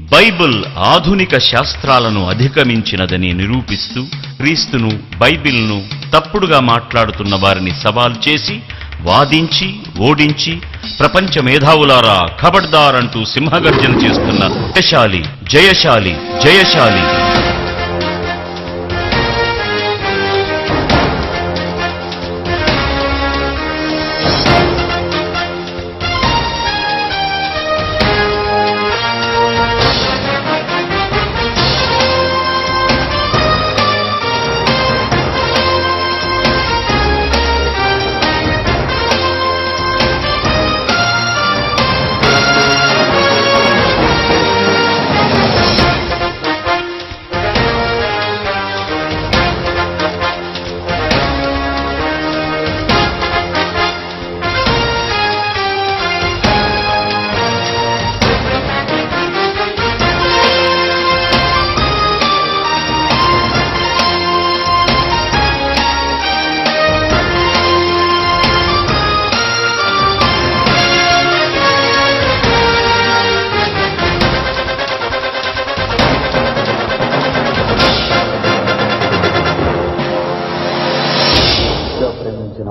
Bible ఆధునిక శాస్త్రాలను అధిగమించినదని నిరూపిస్తూ క్రీస్తును, బైబిల్ను తప్పుడుగా మాట్లాడుతున్న వారిని సవాల్ చేసి, వాదించి, ఓడించి, ప్రపంచ మేధావులారా ఖబర్దార్ అంటూ సింహగర్జన చేస్తున్న జయశాలి, జయశాలి, జయశాలి.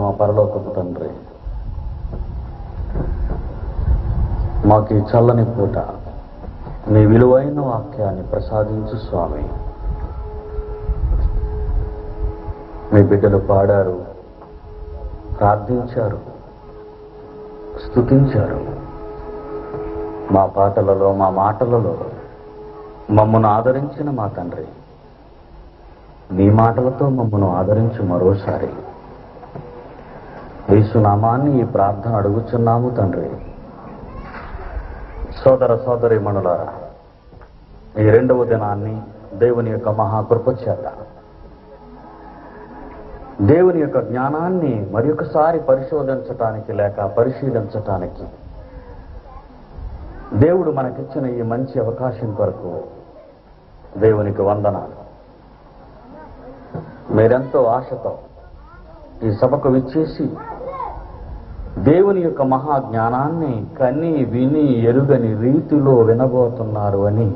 మా పరలోకపు తండ్రి, మాకు ఈ చల్లని పూట నీ విలువైన వాక్యాన్ని ప్రసాదించు స్వామి. మీ బిడ్డలు పాడారు, ప్రార్థించారు, స్తుతించారు. మా పాటలలో, మా మాటలలో మమ్మను ఆదరించిన మా తండ్రి, నీ మాటలతో మమ్మను ఆదరించు మరోసారి. యేసునామాన్ని ఈ ప్రార్థన అడుగుచున్నాము తండ్రి. సోదర సోదరీమణులారా, ఈ రెండవ దినాన్ని దేవుని యొక్క మహాకృప చేత దేవుని యొక్క జ్ఞానాన్ని మరి ఒకసారి పరిశోధించటానికి లేక పరిశీలించటానికి దేవుడు మనకిచ్చిన ఈ మంచి అవకాశం కొరకు దేవునికి వందనాలు. మీరెంతో ఆశతో ఈ సభకు విచ్చేసి దేవుని యొక్క మహాజ్ఞానాన్ని కని విని ఎరుగని రీతిలో వినబోతున్నారు అని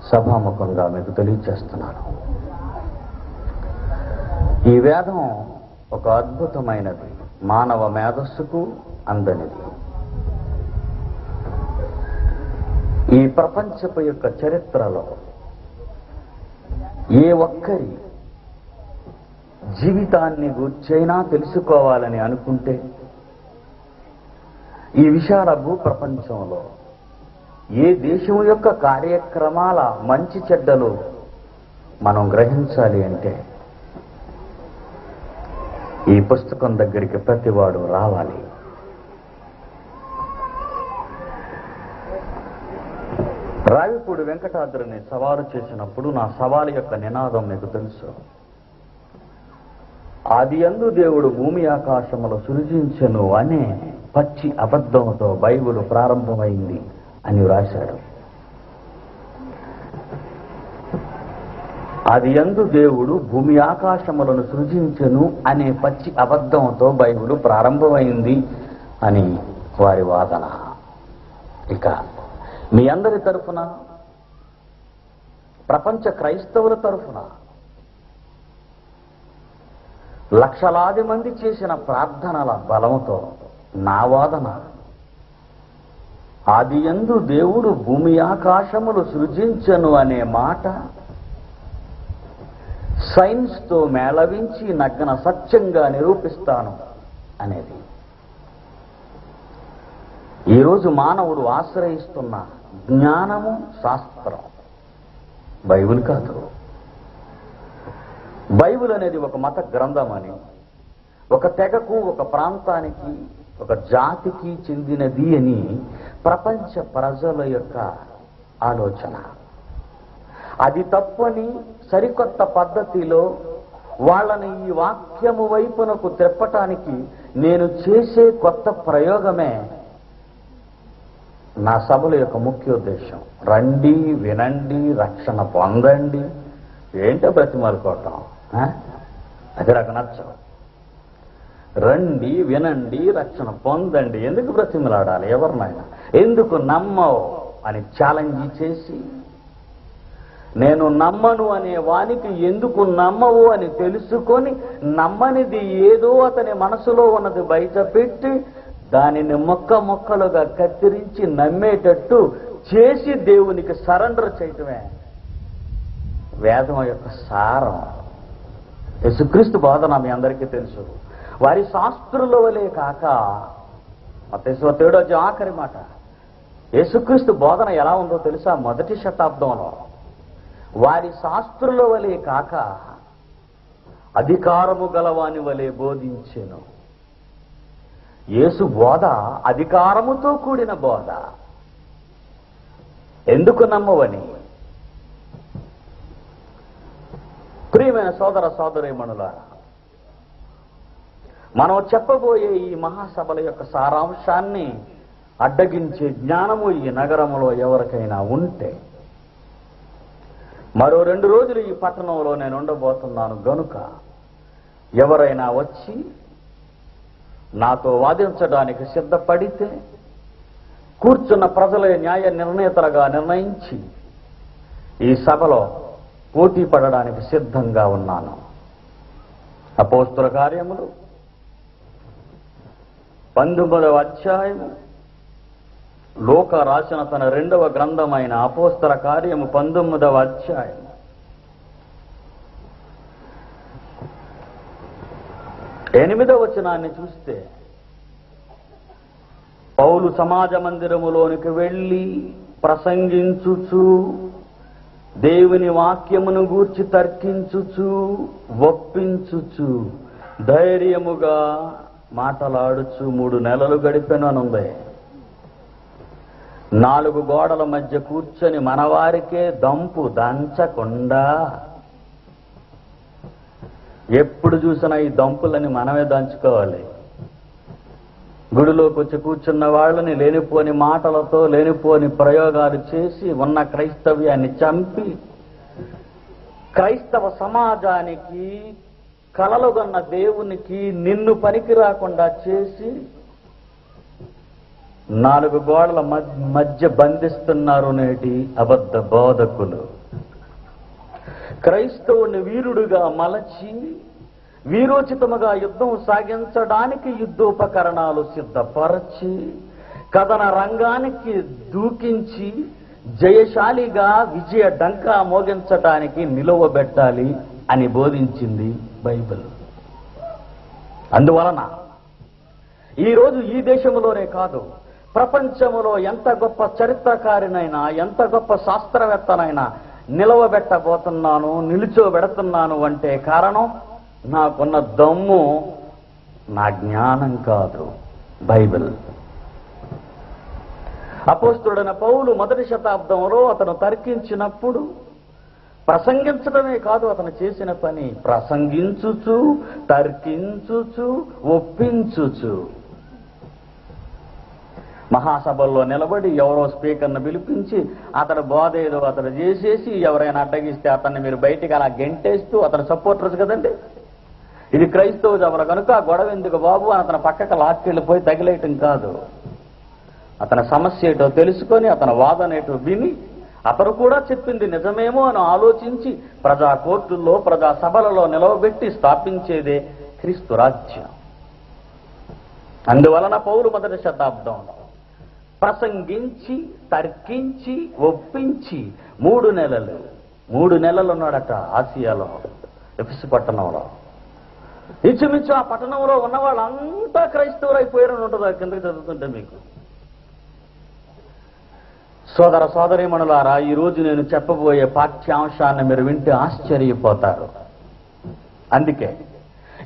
సభాముఖంగా మీకు తెలియజేస్తున్నాను. ఈ వేదం ఒక అద్భుతమైనది, మానవ మేధస్సుకు అందనిది. ఈ ప్రపంచపు యొక్క చరిత్రలో ఏ ఒక్కరి జీవితాన్ని గూర్చైనా తెలుసుకోవాలని అనుకుంటే ఈ విశాల భూప్రపంచంలో ఏ దేశం యొక్క కార్యక్రమాల మంచి చెడ్డలు మనం గ్రహించాలి అంటే ఈ పుస్తకం దగ్గరికి ప్రతివాడు రావాలి. రావిపూడి వెంకటాద్రిని సవాలు చేసినప్పుడు నా సవాలు యొక్క నినాదం మీకు తెలుసు. ఆదియందు దేవుడు భూమి ఆకాశములు సృజించెను అనే పచ్చి అబద్ధంతో బైబిల్ ప్రారంభమైంది అని వ్రాశాడు. ఆదియందు దేవుడు భూమి ఆకాశములను సృజించెను అనే పచ్చి అబద్ధంతో బైబిల్ ప్రారంభమైంది అని వారి వాదన. ఇక మీ అందరి తరఫున, ప్రపంచ క్రైస్తవుల తరఫున లక్షలాది మంది చేసిన ప్రార్థనల బలంతో నా వాదన, ఆదియందు దేవుడు భూమి ఆకాశములు సృజించెను అనే మాట సైన్స్తో మేళవించి నగ్న సత్యంగా నిరూపిస్తాను అనేది. ఈరోజు మానవుడు ఆశ్రయిస్తున్న జ్ఞానము శాస్త్రం బైబిల్ కాదు. బైబిల్ అనేది ఒక మత గ్రంథం అని, ఒక తెగకు, ఒక ప్రాంతానికి, ఒక జాతికి చెందినది అని ప్రపంచ ప్రజల యొక్క ఆలోచన. అది తప్పని సరికొత్త పద్ధతిలో వాళ్ళని ఈ వాక్యము వైపునకు త్రిప్పటానికి నేను చేసే కొత్త ప్రయోగమే నా సభల యొక్క ముఖ్యోద్దేశం. రండి, వినండి, రక్షణ పొందండి. ఏంటో బ్రతిమాలుకోవటం, అది నాకు నచ్చదు. రండి, వినండి, రక్షణ పొందండి. ఎందుకు బ్రతిమలాడాలి ఎవరినైనా? ఎందుకు నమ్మవు? అని ఛాలెంజ్ చేసి, నేను నమ్మను అనే వానికి ఎందుకు నమ్మవు అని తెలుసుకొని నమ్మనిది ఏదో అతని మనసులో ఉన్నది బయట పెట్టి దానిని మొక్కలుగా కత్తిరించి నమ్మేటట్టు చేసి దేవునికి సరెండర్ చేయటమే వేదం యొక్క సారం. యేసుక్రీస్తు బోధన మీ అందరికీ తెలుసు. వారి శాస్త్రుల వలె కాక, మత్తయి 3వ ఆఖరి మాట, యేసుక్రీస్తు బోధన ఎలా ఉందో తెలుసా? 1వ శతాబ్దంలో వారి శాస్త్రుల వలె కాక అధికారము గలవాని వలె బోధించెను. యేసు బోధ అధికారముతో కూడిన బోధ. ఎందుకు నమ్మవని? ప్రియమైన సోదర సోదరీమణులారా, మనం చెప్పబోయే ఈ మహాసభల యొక్క సారాంశాన్ని అడ్డగించే జ్ఞానము ఈ నగరంలో ఎవరికైనా ఉంటే, మరో 2 రోజులు ఈ పట్టణంలో నేను ఉండబోతున్నాను గనుక ఎవరైనా వచ్చి నాతో వాదించడానికి సిద్ధపడితే కూర్చున్న ప్రజలే న్యాయ నిర్ణేతలుగా నిర్ణయించి ఈ సభలో పోటీ పడడానికి సిద్ధంగా ఉన్నాను. అపోస్తుల కార్యములు 19వ అధ్యాయము, లూకా రాసిన తన 2వ గ్రంథమైన అపోస్తల కార్యము 19వ అధ్యాయం 8వ వచనాన్ని చూస్తే, పౌలు సమాజ మందిరములోనికి వెళ్ళి ప్రసంగించుచు దేవుని వాక్యమును గూర్చి తర్కించుచు ఒప్పించుచు ధైర్యముగా మాటలాడుచు 3 నెలలు గడిపెననుంది. 4 గోడల మధ్య కూర్చొని మనవారికే దంపు దంచకుండా, ఎప్పుడు చూసినా ఈ దంపులని మనమే దంచుకోవాలి. గుడిలోకి వచ్చి కూర్చున్న వాళ్ళని లేనిపోని మాటలతో లేనిపోని ప్రయోగాలు చేసి ఉన్న క్రైస్తవ్యాన్ని చంపి క్రైస్తవ సమాజానికి కలలుగన్న దేవునికి నిన్ను పనికి రాకుండా చేసి 4 గోడల మధ్య బంధిస్తున్నారు నేటి అబద్ధ బోధకులు. క్రైస్తవుని వీరుడుగా మలచి వీరోచితముగా యుద్ధం సాగించడానికి యుద్ధోపకరణాలు సిద్ధపరచి కథన రంగానికి దూకించి జయశాలిగా విజయ డంకా మోగించడానికి నిలువబెట్టాలి అని బోధించింది బైబిల్. అందువలన ఈరోజు ఈ దేశంలోనే కాదు, ప్రపంచంలో ఎంత గొప్ప చరిత్రకారినైనా ఎంత గొప్ప శాస్త్రవేత్తనైనా నిలవబెట్టబోతున్నాను, నిలుచోబెడుతున్నాను అంటే కారణం నాకున్న దమ్ము నా జ్ఞానం కాదు, బైబిల్. అపోస్తుడైన పౌలు 1వ శతాబ్దంలో అతను తర్కించినప్పుడు ప్రసంగించడమే కాదు అతను చేసిన పని, ప్రసంగించుచు తర్కించుచు ఒప్పించుచు. మహాసభల్లో నిలబడి ఎవరో స్పీకర్ను పిలిపించి అతడు బోధ ఏదో అతడు చేసేసి ఎవరైనా అడ్డగిస్తే అతన్ని మీరు బయటికి అలా గెంటేస్తూ, అతను సపోర్టర్స్ కదండి, ఇది క్రైస్తవ సభలు కనుక గొడవ ఎందుకు బాబు అని అతను పక్కకు లాక్కెళ్ళిపోయి తగిలేయటం కాదు. అతని సమస్య ఏటో తెలుసుకొని అతని వాదన ఏటో విని అతను కూడా చెప్పింది నిజమేమో అని ఆలోచించి ప్రజా కోర్టుల్లో ప్రజా సభలలో నిలవబెట్టి స్థాపించేదే క్రీస్తు రాజ్యం. అందువలన పౌలు 1వ శతాబ్దంలో ప్రసంగించి తర్కించి ఒప్పించి 3 నెలలు ఉన్నాడట ఆసియాలో, ఎఫెసు పట్టణంలో. ఇంచుమించు ఆ పట్టణంలో ఉన్న వాళ్ళంతా క్రైస్తవులైపోయారని ఉంటుంది ఆ కిందకి చదువుతుంటే మీకు. సోదర సోదరీమణులారా, ఈరోజు నేను చెప్పబోయే పాఠ్యాంశాన్ని మీరు వింటే ఆశ్చర్యపోతారు. అందుకే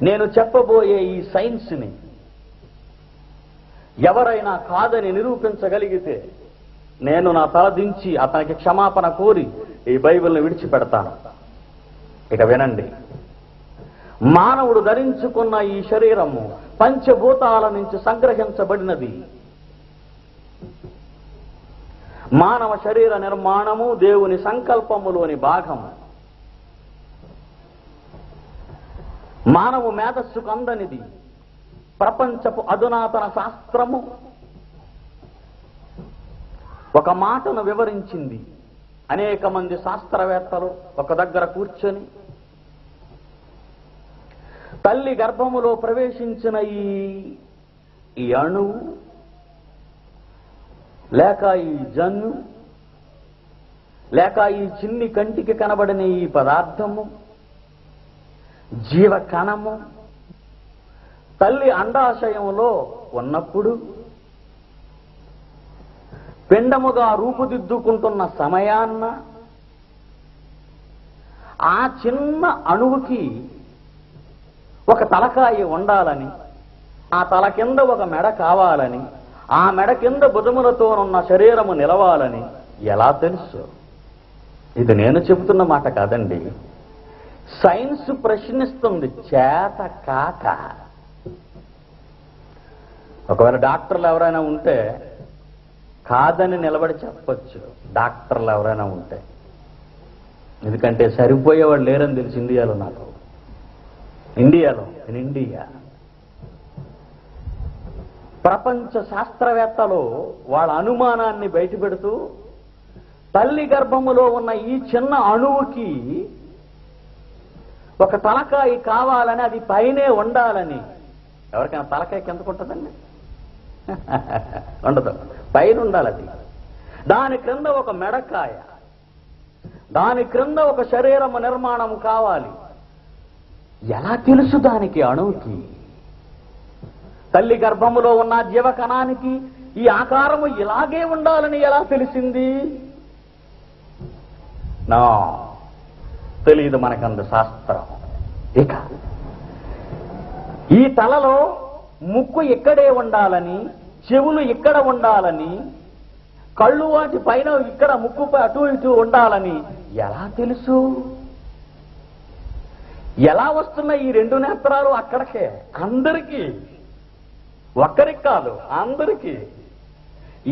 నేను చెప్పబోయే ఈ సైన్స్ని ఎవరైనా కాదని నిరూపించగలిగితే నేను నా తల దించి అతనికి క్షమాపణ కోరి ఈ బైబిల్ని విడిచిపెడతాను. ఇక వినండి. మానవుడు ధరించుకున్న ఈ శరీరము పంచభూతాల నుంచి సంగ్రహించబడినది. మానవ శరీర నిర్మాణము దేవుని సంకల్పములోని భాగము. మానవ మేధస్సుకు అందనిది. ప్రపంచపు అధునాతన శాస్త్రము ఒక మాటను వివరించింది. అనేక మంది శాస్త్రవేత్తలు ఒక దగ్గర కూర్చొని తల్లి గర్భములో ప్రవేశించిన ఈ అణువు లేక ఈ జన్ను లేక ఈ చిన్ని కంటికి కనబడిన ఈ పదార్థము జీవకణము తల్లి అండాశయంలో ఉన్నప్పుడు పిండముగా రూపుదిద్దుకుంటున్న సమయాన్న ఆ చిన్న అణువుకి ఒక తలకాయ ఉండాలని, ఆ తల కింద ఒక మెడ కావాలని, ఆ మెడ కింద భుజములతోనున్న శరీరము నిలవాలని ఎలా తెలుసు? ఇది నేను చెబుతున్న మాట కాదండి, సైన్స్ ప్రశ్నిస్తుంది చేత కాక. ఒకవేళ డాక్టర్లు ఎవరైనా ఉంటే కాదని నిలబడి చెప్పొచ్చు, డాక్టర్లు ఎవరైనా ఉంటే. ఎందుకంటే సరిపోయేవాళ్ళు లేరని తెలిసి ఇండియాలో నాకు, ఇన్ ఇండియా ప్రపంచ శాస్త్రవేత్తలు వాళ్ళ అనుమానాన్ని బయటపెడుతూ తల్లి గర్భములో ఉన్న ఈ చిన్న అణువుకి ఒక తలకాయ కావాలని, అది పైనే ఉండాలని. ఎవరికైనా తలకాయ కిందకు ఉంటుందండి? ఉండదు, పైన ఉండాలి అది. దాని క్రింద ఒక మెడకాయ, దాని క్రింద ఒక శరీరము నిర్మాణం కావాలి. ఎలా తెలుసు దానికి అణువుకి? తల్లి గర్భములో ఉన్న జీవకణానికి ఈ ఆకారము ఇలాగే ఉండాలని ఎలా తెలిసింది? నా తెలియదు మనకంత శాస్త్రం. ఇక ఈ తలలో ముక్కు ఇక్కడే ఉండాలని, చెవులు ఇక్కడ ఉండాలని, కళ్ళు వాటి పైన ఇక్కడ ముక్కుపై అటు ఇటు ఉండాలని ఎలా తెలుసు? ఎలా వస్తున్నాయి ఈ రెండు నేత్రాలు అక్కడికే? అందరికీ, ఒక్కరికి కాదు, అందరికీ.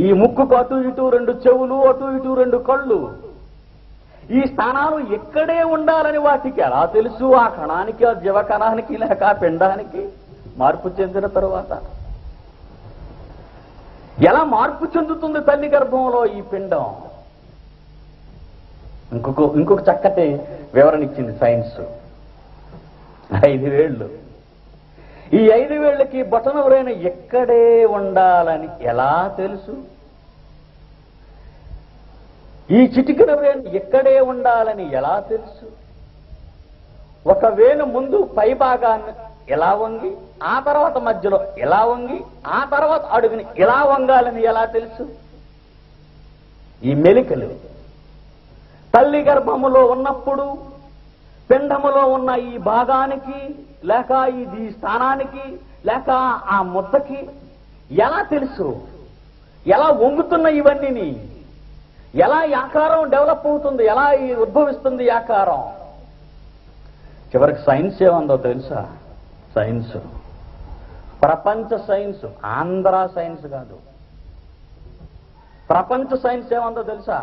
ఈ ముక్కుకు అటు ఇటు రెండు చెవులు, అటు ఇటు రెండు కళ్ళు, ఈ స్థానాలు ఎక్కడే ఉండాలని వాటికి ఎలా తెలుసు? ఆ కణానికి, ఆ జీవకణానికి లేక ఆ పిండానికి మార్పు చెందిన తరువాత ఎలా మార్పు చెందుతుంది తల్లి గర్భంలో ఈ పిండం? ఇంకొక చక్కటి వివరణ ఇచ్చింది సైన్స్. 5 వేళ్ళు. ఈ 5 వేళ్ళకి బొటనవేలున ఎక్కడే ఉండాలని ఎలా తెలుసు? ఈ చిటికెన వేలు ఎక్కడే ఉండాలని ఎలా తెలుసు? ఒక వేలు ముందు పై భాగాన్ని ఎలా వంగి, ఆ తర్వాత మధ్యలో ఎలా వంగి, ఆ తర్వాత అడుగుని ఎలా వంగాలని ఎలా తెలుసు? ఈ మెలికలు తల్లి గర్భములో ఉన్నప్పుడు పిండములో ఉన్న ఈ భాగానికి లేక ఈ స్థానానికి లేక ఆ ముద్దకి ఎలా తెలుసు? ఎలా వంగుతున్న ఇవన్నీ? ఎలా ఈ ఆకారం డెవలప్ అవుతుంది? ఎలా ఉద్భవిస్తుంది ఈ ఆకారం? చివరికి సైన్స్ ఏమందో తెలుసా? సైన్స్, ప్రపంచ సైన్స్, ఆంధ్ర సైన్స్ కాదు, ప్రపంచ సైన్స్ ఏమందో తెలుసా?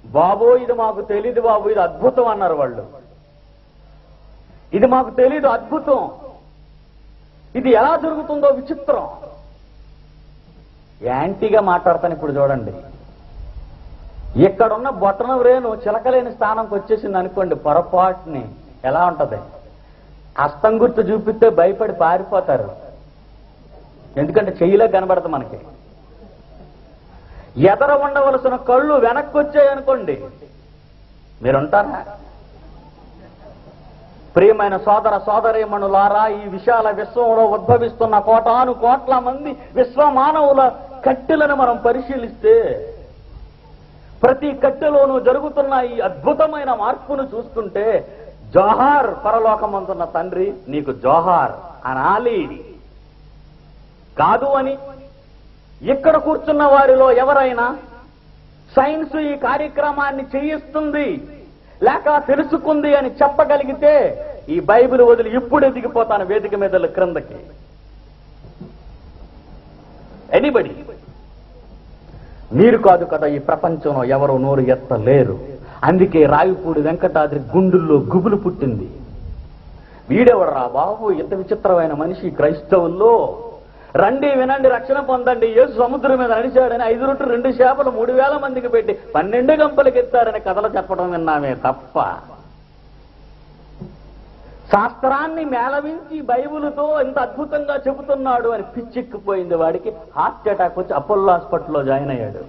బాబో ఇది మాకు తెలీదు బాబు, ఇది అద్భుతం అన్నారు వాళ్ళు. ఇది మాకు తెలీదు, అద్భుతం, ఇది ఎలా జరుగుతుందో విచిత్రం. యాంటీగా మాట్లాడతాను ఇప్పుడు చూడండి. ఇక్కడున్న బొట్టన రేణు చిలకలేని స్థానంకి వచ్చేసింది అనుకోండి, పొరపాటుని ఎలా ఉంటది? హస్తం గుర్తు చూపిస్తే భయపడి పారిపోతారు, ఎందుకంటే చెయ్యిలో కనబడదు మనకి. ఎదర ఉండవలసిన కళ్ళు వెనక్కి వచ్చాయనుకోండి, మీరుంటారా? ప్రియమైన సోదర సోదరీమణులారా, ఈ విశాల విశ్వంలో ఉద్భవిస్తున్న కోటాను కోట్ల మంది విశ్వమానవుల కట్టెలను మనం పరిశీలిస్తే ప్రతి కట్టెలోనూ జరుగుతున్న ఈ అద్భుతమైన మార్పును చూస్తుంటే జోహార్ పరలోకమంతున్న తండ్రి, నీకు జోహార్ అనాలి. కాదు అని ఇక్కడ కూర్చున్న వారిలో ఎవరైనా సైన్స్ ఈ కార్యక్రమాన్ని చేయిస్తుంది లేక తెలుసుకుంది అని చెప్పగలిగితే ఈ బైబిల్ వదిలి ఇప్పుడు ఎదిగిపోతాను వేదిక మీద క్రిందకి. ఎనీబడి. మీరు కాదు కదా ఈ ప్రపంచంలో ఎవరు నోరు ఎత్తలేరు. అందుకే రావిపూడి వెంకటాద్రి గుండుల్లో గుబులు పుట్టింది. వీడెవడరా బాబు ఇంత విచిత్రమైన మనిషి క్రైస్తవుల్లో? రండి వినండి రక్షణ పొందండి, యేసు సముద్రం మీద నడిచాడని 5 రొట్టెలు 2 చేపలు 3,000 మందికి పెట్టి 12 గంపలకి ఎత్తారని కథలు చెప్పడం విన్నామే తప్ప, శాస్త్రాన్ని మేళవించి బైబిలుతో ఎంత అద్భుతంగా చెబుతున్నాడు అని పిచ్చెక్కిపోయింది వాడికి. హార్ట్ అటాక్ వచ్చి అపోలో హాస్పిటల్లో జాయిన్ అయ్యాడు.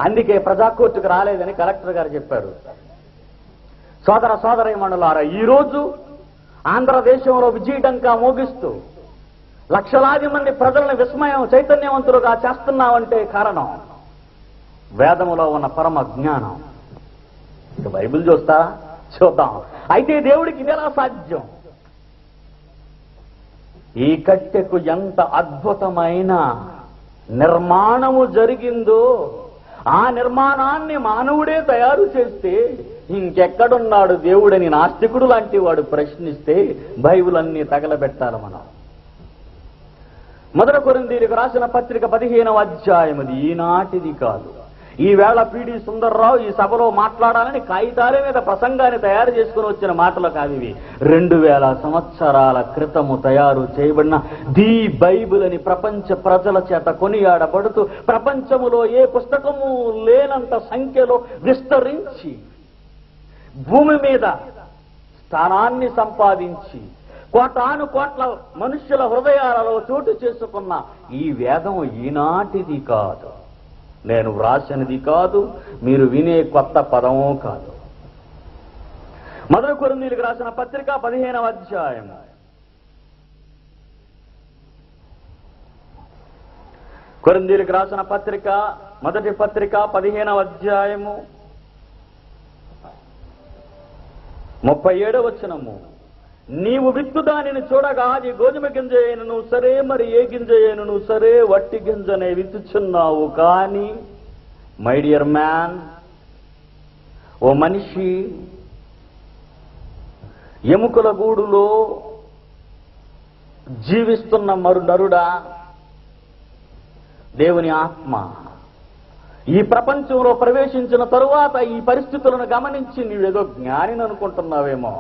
అందుకే ప్రజాకోర్టుకు రాలేదని కలెక్టర్ గారు చెప్పారు. సోదర సోదరీమణులారా, ఈరోజు ఆంధ్రదేశంలో విజయడంకా మోగిస్తూ లక్షలాది మంది ప్రజలను విస్మయం చైతన్యవంతులుగా చేస్తున్నామంటే కారణం వేదములో ఉన్న పరమ జ్ఞానం. ఇక బైబిల్ చూద్దాం. అయితే దేవుడికి ఇది ఎలా సాధ్యం? ఈ కట్టెకు ఎంత అద్భుతమైన నిర్మాణము జరిగిందో, ఆ నిర్మాణాన్ని మానవుడే తయారు చేస్తే ఇంకెక్కడున్నాడు దేవుడని నాస్తికుడు లాంటి వాడు ప్రశ్నిస్తే బైబిల్ అన్ని తగలబెట్టాలి మనం. 1 కొరింథీయులకు రాసిన పత్రిక 15వ అధ్యాయం. అది ఈనాటిది కాదు. ఈవేళ పిడి సుందర్రావు ఈ సభలో మాట్లాడాలని కాగితాల మీద ప్రసంగాన్ని తయారు చేసుకుని వచ్చిన మాటలు కాదు ఇవి. 2000 సంవత్సరాల క్రితము తయారు చేయబడిన ది బైబిల్ అని ప్రపంచ ప్రజల చేత కొనియాడబడుతూ ప్రపంచములో ఏ పుస్తకము లేనంత సంఖ్యలో విస్తరించి భూమి మీద స్థానాన్ని సంపాదించి కోటాను కోట్ల మనుష్యుల హృదయాలలో చోటు చేసుకున్న ఈ వేదం ఈనాటిది కాదు, నేను వ్రాసినది కాదు, మీరు వినే కొత్త పదమూ కాదు. 1 కొరింథీయులకు రాసిన పత్రిక 15వ అధ్యాయం. కొరింథీయులకు రాసిన పత్రిక, మొదటి పత్రిక 15వ అధ్యాయము 37వ వచనము. నీవు విత్తు దానిని చూడగా అది గోధుమ గింజ అయినను సరే, మరి ఏ గింజ అయినను సరే, వట్టి గింజనే విత్తుచున్నావు. కానీ మై డియర్ మ్యాన్, ఓ మనిషి, ఎముకల గూడులో జీవిస్తున్న నరుడా, దేవుని ఆత్మ ఈ ప్రపంచంలో ప్రవేశించిన తరువాత ఈ పరిస్థితులను గమనించి నీవేదో జ్ఞానిని అనుకుంటున్నావేమో.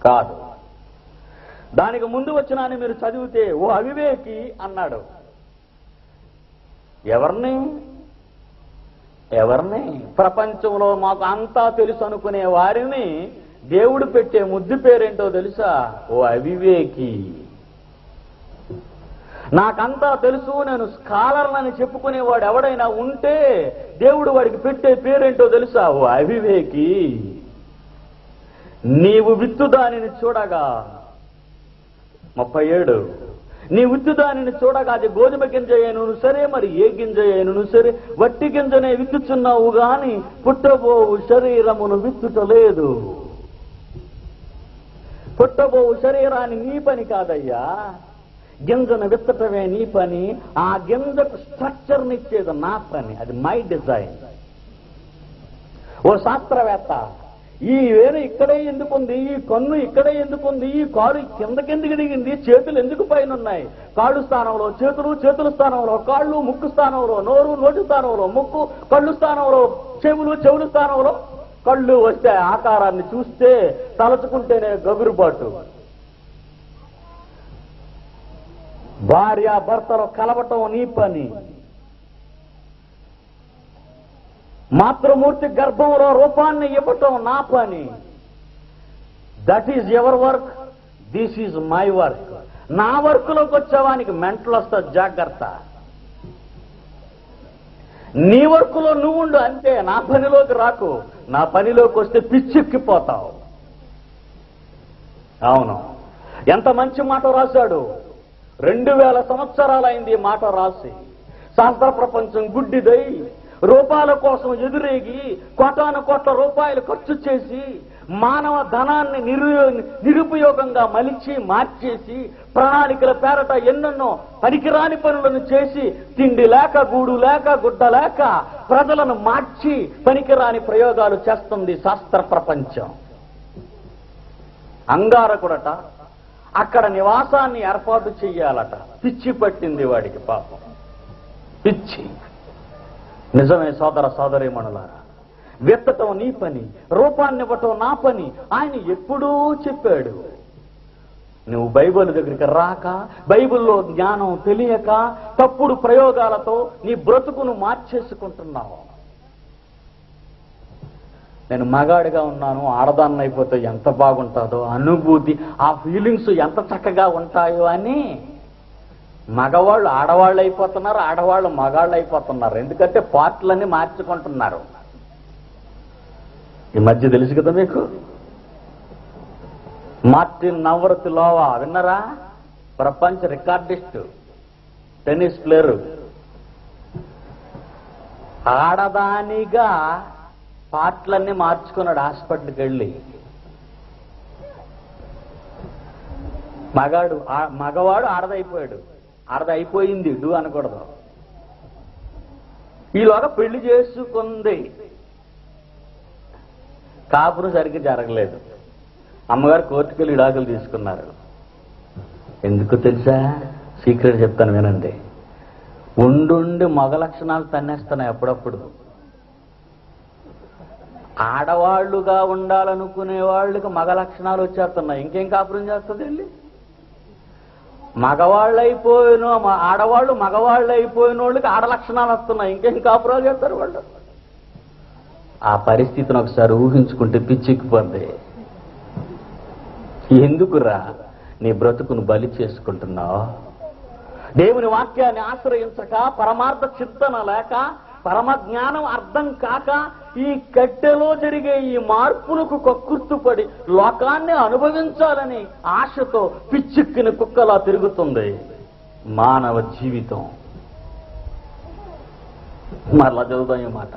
కాదు. దానికి ముందు వచ్చినాన్ని మీరు చదివితే ఓ అవివేకి అన్నాడు. ఎవరిని? ప్రపంచంలో మాకు అంతా తెలుసు అనుకునే వారిని దేవుడు పెట్టే ముద్దు పేరేంటో తెలుసా? ఓ అవివేకి. నాకంతా తెలుసు, నేను స్కాలర్లని చెప్పుకునేవాడు ఎవడైనా ఉంటే దేవుడు వాడికి పెట్టే పేరేంటో తెలుసా? ఓ అవివేకి. నీవు విత్తు దానిని చూడగా, 37, నీ విత్తు దానిని చూడగా అది గోధుమ గింజ అయినను సరే, మరి ఏ గింజ అయినను సరే, వట్టి గింజనే విత్తుచున్నావు గాని పుట్టబోవు శరీరమును విత్తుటలేదు. పుట్టబోవు శరీరాన్ని నీ పని కాదయ్యా, గింజను విత్తటమే నీ పని. ఆ గింజకు స్ట్రక్చర్నిచ్చేది నా పని, అది మై డిజైన్. ఓ శాస్త్రవేత్త, ఈ వేరు ఇక్కడే ఎందుకుంది, ఈ కన్ను ఇక్కడే ఎందుకుంది, ఈ కాలు కిందకెందుకు దిగింది, చేతులు ఎందుకు పైన ఉన్నాయి, కాళ్ళు స్థానంలో చేతులు, చేతుల స్థానంలో కాళ్ళు, ముక్కు స్థానంలో నోరు, నోటి స్థానంలో ముక్కు, కళ్ళు స్థానంలో చెవులు, చెవుల స్థానంలో కళ్ళు వస్తే ఆకారాన్ని చూస్తే తలచుకుంటేనే గగురుబాటు. భార్య భర్తలు కలవటం నీ పని. మాతృమూర్తి గర్భంలో రూపాన్ని ఇవ్వటం నా పని. That is ever work, this is my work. నా వర్క్లోకి వచ్చేవానికి మెంటల్ వస్తా, జాగ్రత్త. నీ వర్క్లో నువ్వుండు అంతే, నా పనిలోకి రాకు. నా పనిలోకి వస్తే పిచ్చెక్కిపోతావు. అవును, ఎంత మంచి మాట రాశాడు. 2000 సంవత్సరాలైంది ఈ మాట రాసి. శాస్త్ర ప్రపంచం గుడ్డిదై రూపాయల కోసం ఎదురేగి కోటాను కోట్ల రూపాయలు ఖర్చు చేసి మానవ ధనాన్ని నిరుపయోగంగా మలిచి మార్చేసి ప్రణాళికల పేరట ఎన్నెన్నో పనికిరాని పనులను చేసి తిండి లేక, గూడు లేక, గుడ్డ లేక ప్రజలను మార్చి పనికిరాని ప్రయోగాలు చేస్తుంది శాస్త్ర ప్రపంచం. అంగారకుడట అక్కడ నివాసాన్ని ఏర్పాటు చెయ్యాలట. పిచ్చి పట్టింది వాడికి పాపం, పిచ్చి. నిజమే సోదర సోదరీమణులారా, విత్తటం నీ పని, రూపాన్ని ఇవ్వటం నా పని. ఆయన ఎప్పుడూ చెప్పాడు. నువ్వు బైబిల్ దగ్గరికి రాక, బైబిల్లో జ్ఞానం తెలియక, తప్పుడు ప్రయోగాలతో నీ బ్రతుకును మార్చేసుకుంటున్నావు. నేను మగాడిగా ఉన్నాను, ఆడదాన్ని అయిపోతే ఎంత బాగుంటుందో అనుభూతి, ఆ ఫీలింగ్స్ ఎంత చక్కగా ఉంటాయో అని మగవాళ్ళు ఆడవాళ్ళు అయిపోతున్నారు, ఆడవాళ్ళు మగాళ్ళు అయిపోతున్నారు. ఎందుకంటే పార్ట్లన్నీ మార్చుకుంటున్నారు. ఈ మధ్య తెలుసు కదా మీకు, మార్టిన్ నవరతిలోవా విన్నారా? ప్రపంచ రికార్డిస్టు, టెన్నిస్ ప్లేయరు. ఆడదానిగా పార్ట్లన్నీ మార్చుకున్నాడు హాస్పిటల్కి వెళ్ళి. మగవాడు ఆడదైపోయాడు. ఆడదైపోయింది డు అనకూడదు. ఈలోగా పెళ్లి చేసుకుంది, కాపురం సరిగ్గా జరగలేదు. అమ్మగారు కోర్టుకు వెళ్ళి విడాకులు తీసుకున్నారు. ఎందుకు తెలుసా? సీక్రెట్ చెప్తాను వినండి. ఉండుండి మగ లక్షణాలు తన్నేస్తున్నాయి అప్పుడప్పుడు. ఆడవాళ్లుగా ఉండాలనుకునే వాళ్ళకి మగ లక్షణాలు వచ్చేస్తున్నాయి. ఇంకేం కాపురం చేస్తుంది వెళ్ళి? ఆడవాళ్ళు మగవాళ్ళు అయిపోయిన వాళ్ళకి ఆడ లక్షణాలు వస్తున్నాయి. ఇంకేం కాపురాలు చేస్తారు వాళ్ళు? ఆ పరిస్థితిని ఒకసారి ఊహించుకుంటే పిచ్చిక్కిపోద్ది. ఎందుకురా నీ బ్రతుకును బలి చేసుకుంటున్నావు? దేవుని వాక్యాన్ని ఆశ్రయించక, పరమార్థ చింతన లేక, పరమ జ్ఞానం అర్థం కాక, ఈ కట్టెలో జరిగే ఈ మార్పులకు కక్కుర్తుపడి లోకాన్ని అనుభవించాలని ఆశతో పిచ్చిక్కిన కుక్కలా తిరుగుతుంది మానవ జీవితం. మరలా చదువుతాం ఈ మాట.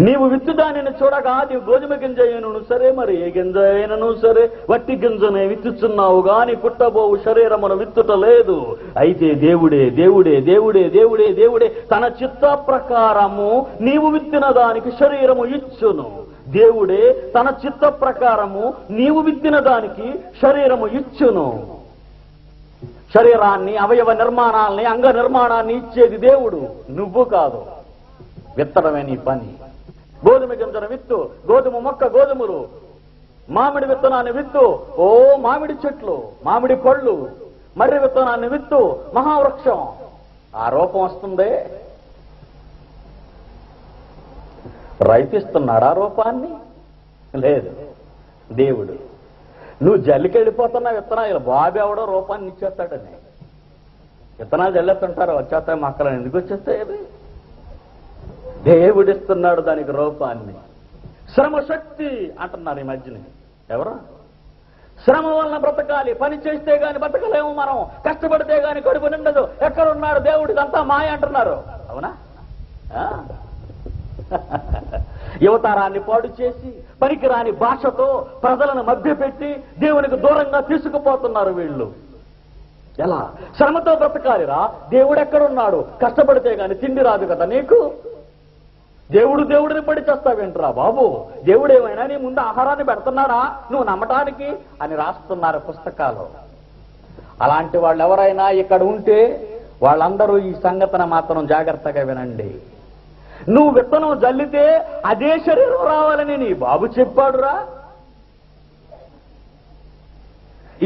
నీవు విత్తుదానిని చూడగా అది గోధుమ గింజ అయినను సరే, మరి ఏ గింజ అయినను సరే, వట్టి గింజనే విత్తుచున్నావు గాని పుట్టబోవు శరీరమును విత్తుట లేదు. అయితే దేవుడే దేవుడే దేవుడే దేవుడే దేవుడే తన చిత్త ప్రకారము నీవు విత్తిన దానికి శరీరము ఇచ్చును. దేవుడే తన చిత్త ప్రకారము నీవు విత్తిన దానికి శరీరము ఇచ్చును. శరీరాన్ని, అవయవ నిర్మాణాలని, అంగ నిర్మాణాన్ని ఇచ్చేది దేవుడు, నువ్వు కాదు. విత్తడమే నీ పని. గోధుమ గింజను విత్తు, గోధుమ మొక్క గోధుమలు. మామిడి విత్తనాన్ని విత్తు, ఓ మామిడి చెట్లు, మామిడి పళ్ళు. మర్రి విత్తనాన్ని విత్తు, మహావృక్షం. ఆ రూపం వస్తుందే. రైతిస్తున్నాడా రూపాన్ని? లేదు, దేవుడు. నువ్వు జల్లికెళ్ళిపోతున్నా విత్తనాలు, బాబు ఎవడో రూపాన్ని ఇచ్చేస్తాడని. విత్తనాలు జల్లేస్తుంటారు, వచ్చేస్తాయి మొక్కలను. ఎందుకు వచ్చేస్తాయి? అది దేవుడిస్తున్నాడు దానికి రూపాన్ని. శ్రమశక్తి అంటున్నారు ఈ మధ్యని. ఎవరు? శ్రమ వలన బ్రతకాలి, పని చేస్తే గాని బ్రతకలేము మనం, కష్టపడితే గాని కడుపు నిండదు. ఎక్కడున్నాడు దేవుడు? ఇదంతా మాయ అంటున్నారు. అవునా? యువతరాన్ని పాడు చేసి పనికిరాని భాషతో ప్రజలను మభ్యపెట్టి దేవునికి దూరంగా తీసుకుపోతున్నారు వీళ్ళు. ఎలా? శ్రమతో బ్రతకాలిరా. దేవుడు ఎక్కడున్నాడు? కష్టపడితే గాని తిండి రాదు కదా నీకు. దేవుడిని పడి చేస్తావేంట్రా బాబు? దేవుడేమైనా నీ ముందు ఆహారాన్ని పెడుతున్నాడా నువ్వు నమ్మటానికి అని రాస్తున్నారు పుస్తకాలు. అలాంటి వాళ్ళు ఎవరైనా ఇక్కడ ఉంటే వాళ్ళందరూ ఈ సంగతిని మాత్రం జాగ్రత్తగా వినండి. నువ్వు విత్తనం జల్లితే అదే శరీరం రావాలని నీ బాబు చెప్పాడురా.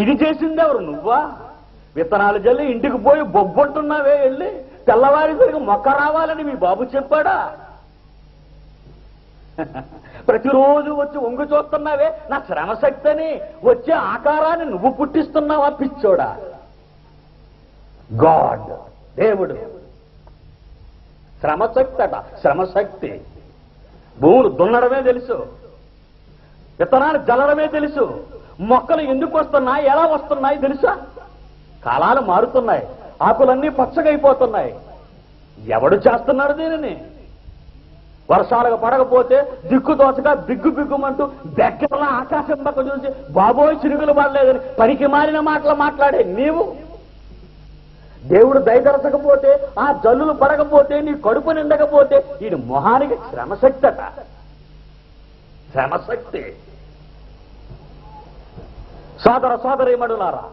ఇది చేసింది ఎవరు? నువ్వా? విత్తనాలు జల్లి ఇంటికి పోయి బొబ్బొంటున్నావే వెళ్ళి, తెల్లవారిసరికి మొక్క రావాలని మీ బాబు చెప్పాడా? ప్రతిరోజు వచ్చి ఒంగు చూస్తున్నావే నా శ్రమశక్తిని, వచ్చే ఆకారాన్ని నువ్వు పుట్టిస్తున్నావా పిచ్చోడా? గాడ్, దేవుడు. శ్రమశక్తి అట, శ్రమశక్తి. భూములు దున్నడమే తెలుసు, విత్తనాలు జల్లడమే తెలుసు, మొక్కలు ఎందుకు వస్తున్నాయి, ఎలా వస్తున్నాయి తెలుసా? కాలాలు మారుతున్నాయి, ఆకులన్నీ పచ్చగైపోతున్నాయి. ఎవడు చేస్తున్నాడు దీనిని? వర్షాలకు పడకపోతే దిక్కు దోచగా బిగ్గు బిగ్గుమంటూ బెక్కలా ఆకాశం పక్క చూసి బాబోయ్ చిరుగులు పడలేదని పనికి మారిన మాటలు మాట్లాడే నీవు. దేవుడు దయదరచకపోతే, ఆ జల్లులు పడకపోతే, నీ కడుపు నిండకపోతే ఈ మొహానికి శ్రమశక్తి అట. శ్రమశక్తి. సోదర సోదరీమణులారా,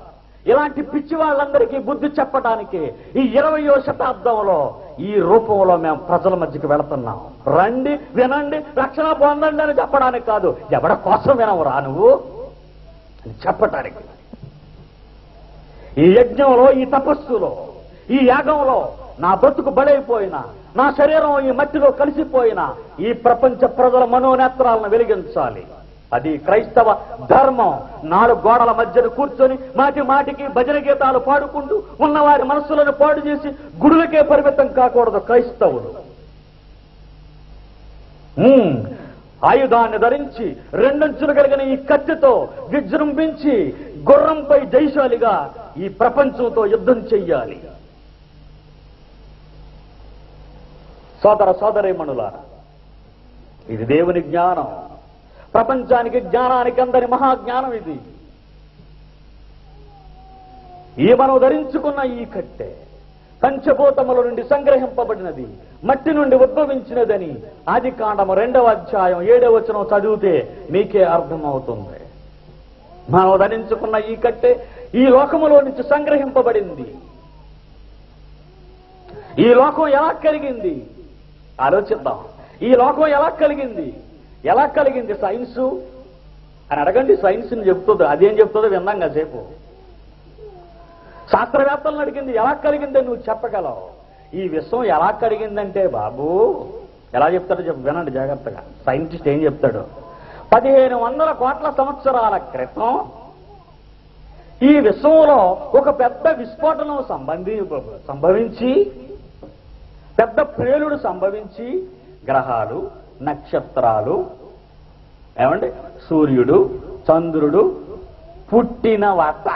ఇలాంటి పిచ్చి వాళ్ళందరికీ బుద్ధి చెప్పడానికి ఈ 20వ శతాబ్దంలో ఈ రూపంలో మేము ప్రజల మధ్యకి వెళుతున్నాం. రండి, వినండి, రక్షణ పొందండి అని చెప్పడానికి కాదు. ఎవడ కోసం వినవురా నువ్వు అని చెప్పటానికి. ఈ యజ్ఞంలో, ఈ తపస్సులో, ఈ యాగంలో నా బ్రతుకు బలైపోయినా, నా శరీరం ఈ మట్టిలో కలిసిపోయినా ఈ ప్రపంచ ప్రజల మనోనేత్రాలను వెలిగించాలి. అది క్రైస్తవ ధర్మం. 4 గోడల మధ్యన కూర్చొని మాటి మాటికి భజన గీతాలు పాడుకుంటూ ఉన్నవారి మనస్సులను పాడు చేసి గుడులకే పరిమితం కాకూడదు క్రైస్తవులు. ఆయుధాన్ని ధరించి 2 అంచులు కలిగిన ఈ కత్తితో విజృంభించి గుర్రంపై జయశాలిగా ఈ ప్రపంచంతో యుద్ధం చెయ్యాలి. సోదర సోదరీమణులారా, ఇది దేవుని జ్ఞానం. ప్రపంచానికి, జ్ఞానానికి అందరి మహాజ్ఞానం ఇది. ఈ మనం ధరించుకున్న ఈ కట్టె పంచభూతముల నుండి సంగ్రహింపబడినది, మట్టి నుండి ఉద్భవించినదని ఆదికాండము 2వ అధ్యాయం 7వ వచనం చదివితే మీకే అర్థమవుతుంది. మనం ధరించుకున్న ఈ కట్టె ఈ లోకములో నుంచి సంగ్రహింపబడింది. ఈ లోకం ఎలా కలిగింది ఆలోచిద్దాం. ఈ లోకం ఎలా కలిగింది? ఎలా కలిగింది సైన్సు అని అడగండి. సైన్స్ని చెప్తుంది, అదేం చెప్తుందో విందాం కాసేపు. శాస్త్రవేత్తలను అడిగింది, ఎలా కలిగిందని నువ్వు చెప్పగలవు. ఈ విశ్వం ఎలా కలిగిందంటే బాబు ఎలా చెప్తాడో వినండి జాగ్రత్తగా. సైంటిస్ట్ ఏం చెప్తాడు? 1500 కోట్ల సంవత్సరాల క్రితం ఈ విశ్వంలో ఒక పెద్ద విస్ఫోటనం సంభవించి, పెద్ద ప్రేలుడు సంభవించి గ్రహాలు, నక్షత్రాలు, ఏమండి, సూర్యుడు, చంద్రుడు పుట్టిన వార్త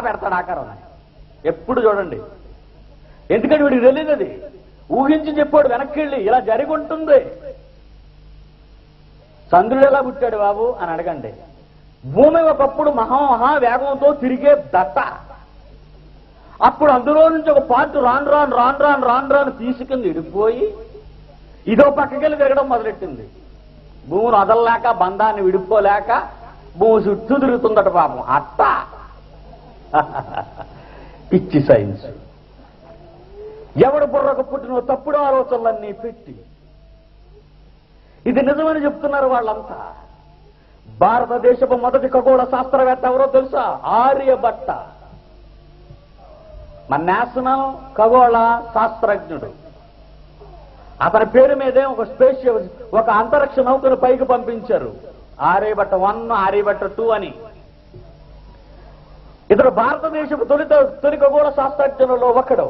పెడతాడు ఆకారం. ఎప్పుడు చూడండి, ఎందుకంటే వీడికి తెలియదు. అది ఊహించి చెప్పాడు వెనక్కి వెళ్ళి, ఇలా జరిగి ఉంటుంది. చంద్రుడు ఎలా పుట్టాడు బాబు అని అడగండి. భూమి ఒకప్పుడు మహా వేగంతో తిరిగే దట్ట. అప్పుడు అందులో నుంచి ఒక పార్ట్ రాను తీసుకుని విడిపోయి ఇదో పక్కకెళ్ళి తిరగడం మొదలెట్టింది. భూమిని వదలలేక, బంధాన్ని విడిపోలేక భూమి చుట్టూ తిరుగుతుందట పాపం. అట్ట పిచ్చి సైన్స్. ఎవడు బుర్రకు పుట్టిన తప్పుడు ఆలోచనలన్నీ పెట్టి ఇది నిజమని చెప్తున్నారు వాళ్ళంతా. భారతదేశపు మొదటి ఖగోళ శాస్త్రవేత్త ఎవరో తెలుసా? ఆర్యభట్ట. మన నేషనల్ ఖగోళ శాస్త్రజ్ఞుడు. అతని పేరు మీదే ఒక అంతరిక్ష నౌకను పైకి పంపించారు. ఆర్యభట్ట 1, ఆర్యభట్ట 2 అని. ఇతడు భారతదేశపు తొలి ఖగోళ శాస్త్రజ్ఞులలో ఒకడు.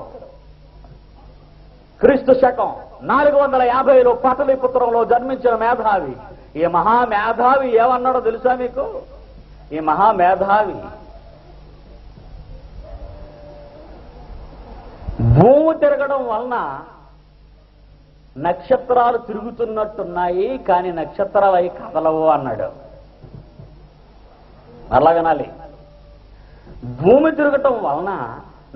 క్రీస్తు శకం 450లో పాటలీపుత్రంలో జన్మించిన మేధావి. ఈ మహామేధావి ఏమన్నాడో తెలుసా మీకు? ఈ మహామేధావి భూమి తిరగడం వలన నక్షత్రాలు తిరుగుతున్నట్టున్నాయి, కానీ నక్షత్రాలు అవి కదలవు అన్నాడు. అలా వినాలి. భూమి తిరగటం వలన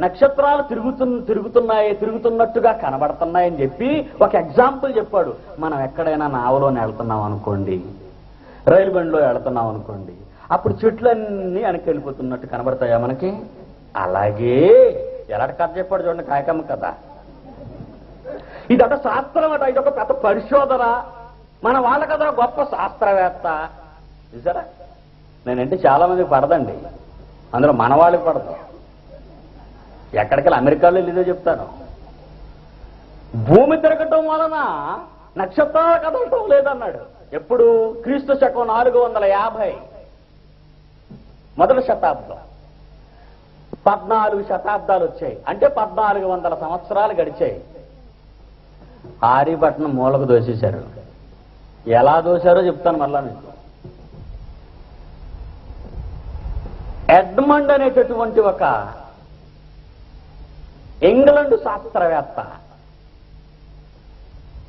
నక్షత్రాలు తిరుగుతున్నట్టుగా కనబడుతున్నాయని చెప్పి ఒక ఎగ్జాంపుల్ చెప్పాడు. మనం ఎక్కడైనా నావలోనే వెళ్తున్నాం అనుకోండి, రైలు బండిలో వెళ్తున్నాం అనుకోండి, అప్పుడు చెట్లన్నీ వెనకెళ్ళిపోతున్నట్టు కనబడతాయా మనకి? అలాగే ఎలాంటి కథ చెప్పాడు చూడండి, కాయకమ్మ కథ. ఇదొక శాస్త్రం అట, ఇదొక పెద్ద పరిశోధన. మన వాళ్ళ కదా గొప్ప శాస్త్రవేత్త. చూసారా, నేనంటే చాలా మందికి పడదండి, అందులో మన వాళ్ళకి పడదు. ఎక్కడికెళ్ళి అమెరికాలో లేదో చెప్తాను. భూమి తిరగటం వలన నక్షత్రాలు కదలటం లేదన్నాడు. ఎప్పుడు? క్రీస్తు శకం 450 మొదటి శతాబ్దం. 14 శతాబ్దాలు వచ్చాయి, అంటే 1400 సంవత్సరాలు గడిచాయి. ఆర్యభట్టను మూలకు దోసేశారు. ఎలా దోశారో చెప్తాను మళ్ళా మీకు. ఎడ్మండ్ అనేటటువంటి ఒక ఇంగ్లాండ్ శాస్త్రవేత్త,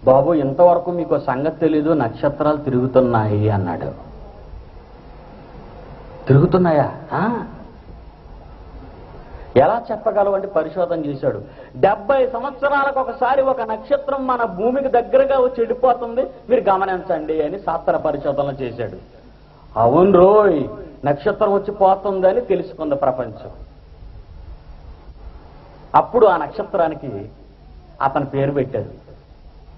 బాబు ఇంతవరకు మీకు సంగతి తెలీదు, నక్షత్రాలు తిరుగుతున్నాయి అన్నాడు. తిరుగుతున్నాయా? ఎలా చెప్పగలవు అంటే పరిశోధన చేశాడు. 70 సంవత్సరాలకు ఒకసారి ఒక నక్షత్రం మన భూమికి దగ్గరగా వచ్చి వెళ్ళిపోతుంది, మీరు గమనించండి అని శాస్త్ర పరిశోధనలు చేశాడు. అవును రోయ్, నక్షత్రం వచ్చి పోతుందని తెలుసుకుంది ప్రపంచం. అప్పుడు ఆ నక్షత్రానికి అతని పేరు పెట్టారు,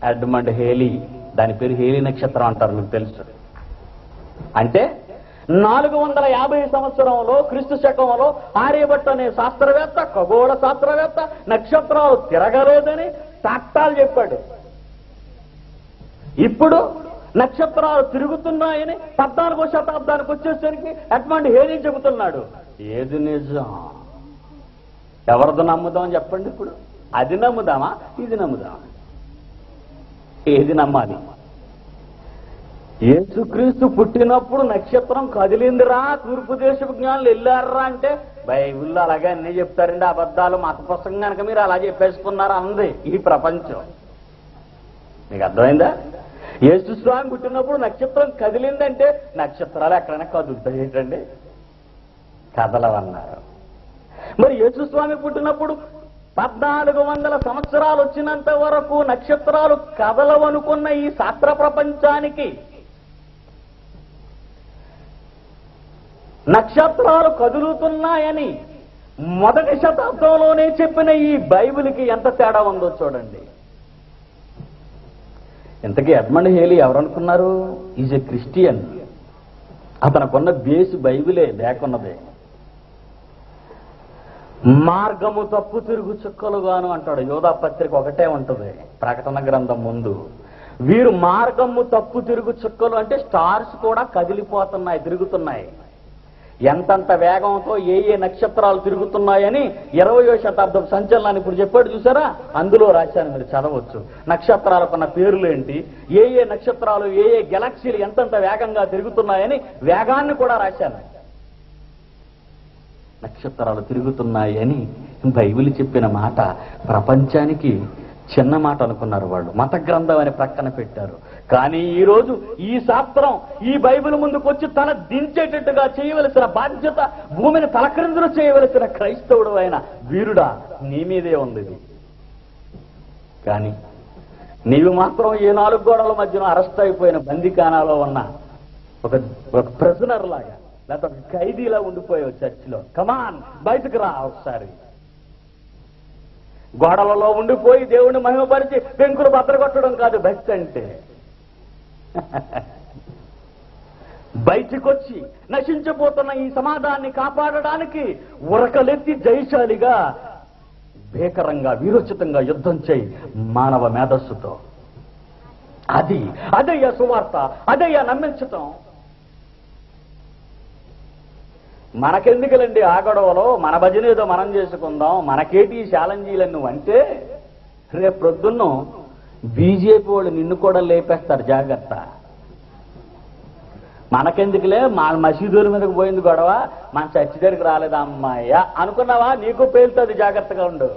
ఎడ్మండ్ హేలీ. దాని పేరు హేలీ నక్షత్రం అంటారు, మీకు తెలుసు. అంటే 450 సంవత్సరంలో క్రీస్తు శకంలో ఆర్యభట్టు అనే శాస్త్రవేత్త, ఖగోళ శాస్త్రవేత్త నక్షత్రాలు తిరగలేదని తాట్టాలు చెప్పాడు. ఇప్పుడు నక్షత్రాలు తిరుగుతున్నాయని 14వ శతాబ్దానికి వచ్చేసరికి ఎడ్మండ్ హేలీ చెబుతున్నాడు. ఏది నిజం? ఎవరిది నమ్ముదాం చెప్పండి? ఇప్పుడు అది నమ్ముదామా, ఇది నమ్ముదామా? ఏది నమ్మాలి? యేసుక్రీస్తు పుట్టినప్పుడు నక్షత్రం కదిలిందిరా, తూర్పు దేశపు జ్ఞానులు వెళ్ళారా అంటే బైబిల్లో అలాగే అన్నీ చెప్తారండి. అబద్ధాలు మత పుస్తకం కనుక మీరు అలా చెప్పేసుకున్నారు అంది ఈ ప్రపంచం. మీకు అర్థమైందా? యేసు స్వామి పుట్టినప్పుడు నక్షత్రం కదిలిందంటే నక్షత్రాలు ఎక్కడైనా కదులుతాయి ఏంటండి? కదలవన్నారు. మరి యేసు స్వామి పుట్టినప్పుడు 1400 సంవత్సరాలు వచ్చినంత వరకు నక్షత్రాలు కదలవనుకున్న ఈ శాస్త్ర ప్రపంచానికి నక్షత్రాలు కదులుతున్నాయని మొదటి శతాబ్దంలోనే చెప్పిన ఈ బైబిల్కి ఎంత తేడా ఉందో చూడండి. ఇంతకీ ఎడ్మండ్ హేలీ ఎవరనుకున్నారు? Is a Christian. అతనుకున్న బేస్ బైబిలే లేకున్నదే. మార్గము తప్పు తిరుగు చుక్కలుగాను అంటాడు. యోధా పత్రిక ఒకటే ఉంటుంది ప్రకటన గ్రంథం ముందు. వీరు మార్గము తప్పు తిరుగు చుక్కలు అంటే స్టార్స్ కూడా కదిలిపోతున్నాయి, తిరుగుతున్నాయి. ఎంతంత వేగంతో ఏ నక్షత్రాలు తిరుగుతున్నాయని 20వ శతాబ్దం సంచలనాన్ని ఇప్పుడు చెప్పాడు చూసారా, అందులో రాశాను, మీరు చదవచ్చు. నక్షత్రాలకున్న పేర్లు ఏంటి, ఏ నక్షత్రాలు ఏ గెలాక్సీలు ఎంతంత వేగంగా తిరుగుతున్నాయని వేగాన్ని కూడా రాశాను. నక్షత్రాలు తిరుగుతున్నాయని బైబిల్ చెప్పిన మాట ప్రపంచానికి చిన్న మాట అనుకున్నారు వాళ్ళు. మత గ్రంథం అని ప్రక్కన పెట్టారు. కానీ ఈరోజు ఈ శాస్త్రం ఈ బైబిల్ ముందుకు వచ్చి తల దించేటట్టుగా చేయవలసిన బాధ్యత, భూమిని తలక్రిందులు చేయవలసిన క్రైస్తవుడు అయిన వీరుడా నీ మీదే ఉంది. కానీ నీవు మాత్రం ఈ 4 గోడల మధ్యన అరెస్ట్ అయిపోయిన బందీఖానాలో ఉన్న ఒక ప్రిజనర్ లాగా, లేకపోతే ఒక ఖైదీలా ఉండిపోయావు చర్చిలో. కమాన్, బయటకు రా ఒకసారి. గోడలలో ఉండిపోయి దేవుణ్ణి మహిమపరిచి పెంకులు బద్దలగొట్టడం కాదు భక్తి అంటే. బయటికొచ్చి నశించిపోతున్న ఈ సమాజాన్ని కాపాడడానికి ఉరకలెత్తి జయశాలిగా భీకరంగా వీరోచితంగా యుద్ధం చేయి మానవ మేధస్సుతో. అదయ్యా సువార్త, అదయ్యా నమ్మించటం. మనకెందుకులండి ఆ గొడవలో? మన భజన ఏదో మనం చేసుకుందాం, మనకేటి ఛాలెంజీలను అంటే రేపు ప్రొద్దున్న బీజేపీ వాళ్ళు నిన్ను కూడా లేపేస్తారు, జాగ్రత్త. మనకెందుకులే, మా మసీదుల మీదకి పోయింది గొడవ, మన చర్చి దగ్గరికి రాలేదా అమ్మాయ్యా అనుకున్నావా? నీకు పేలుతుంది, జాగ్రత్తగా ఉండు.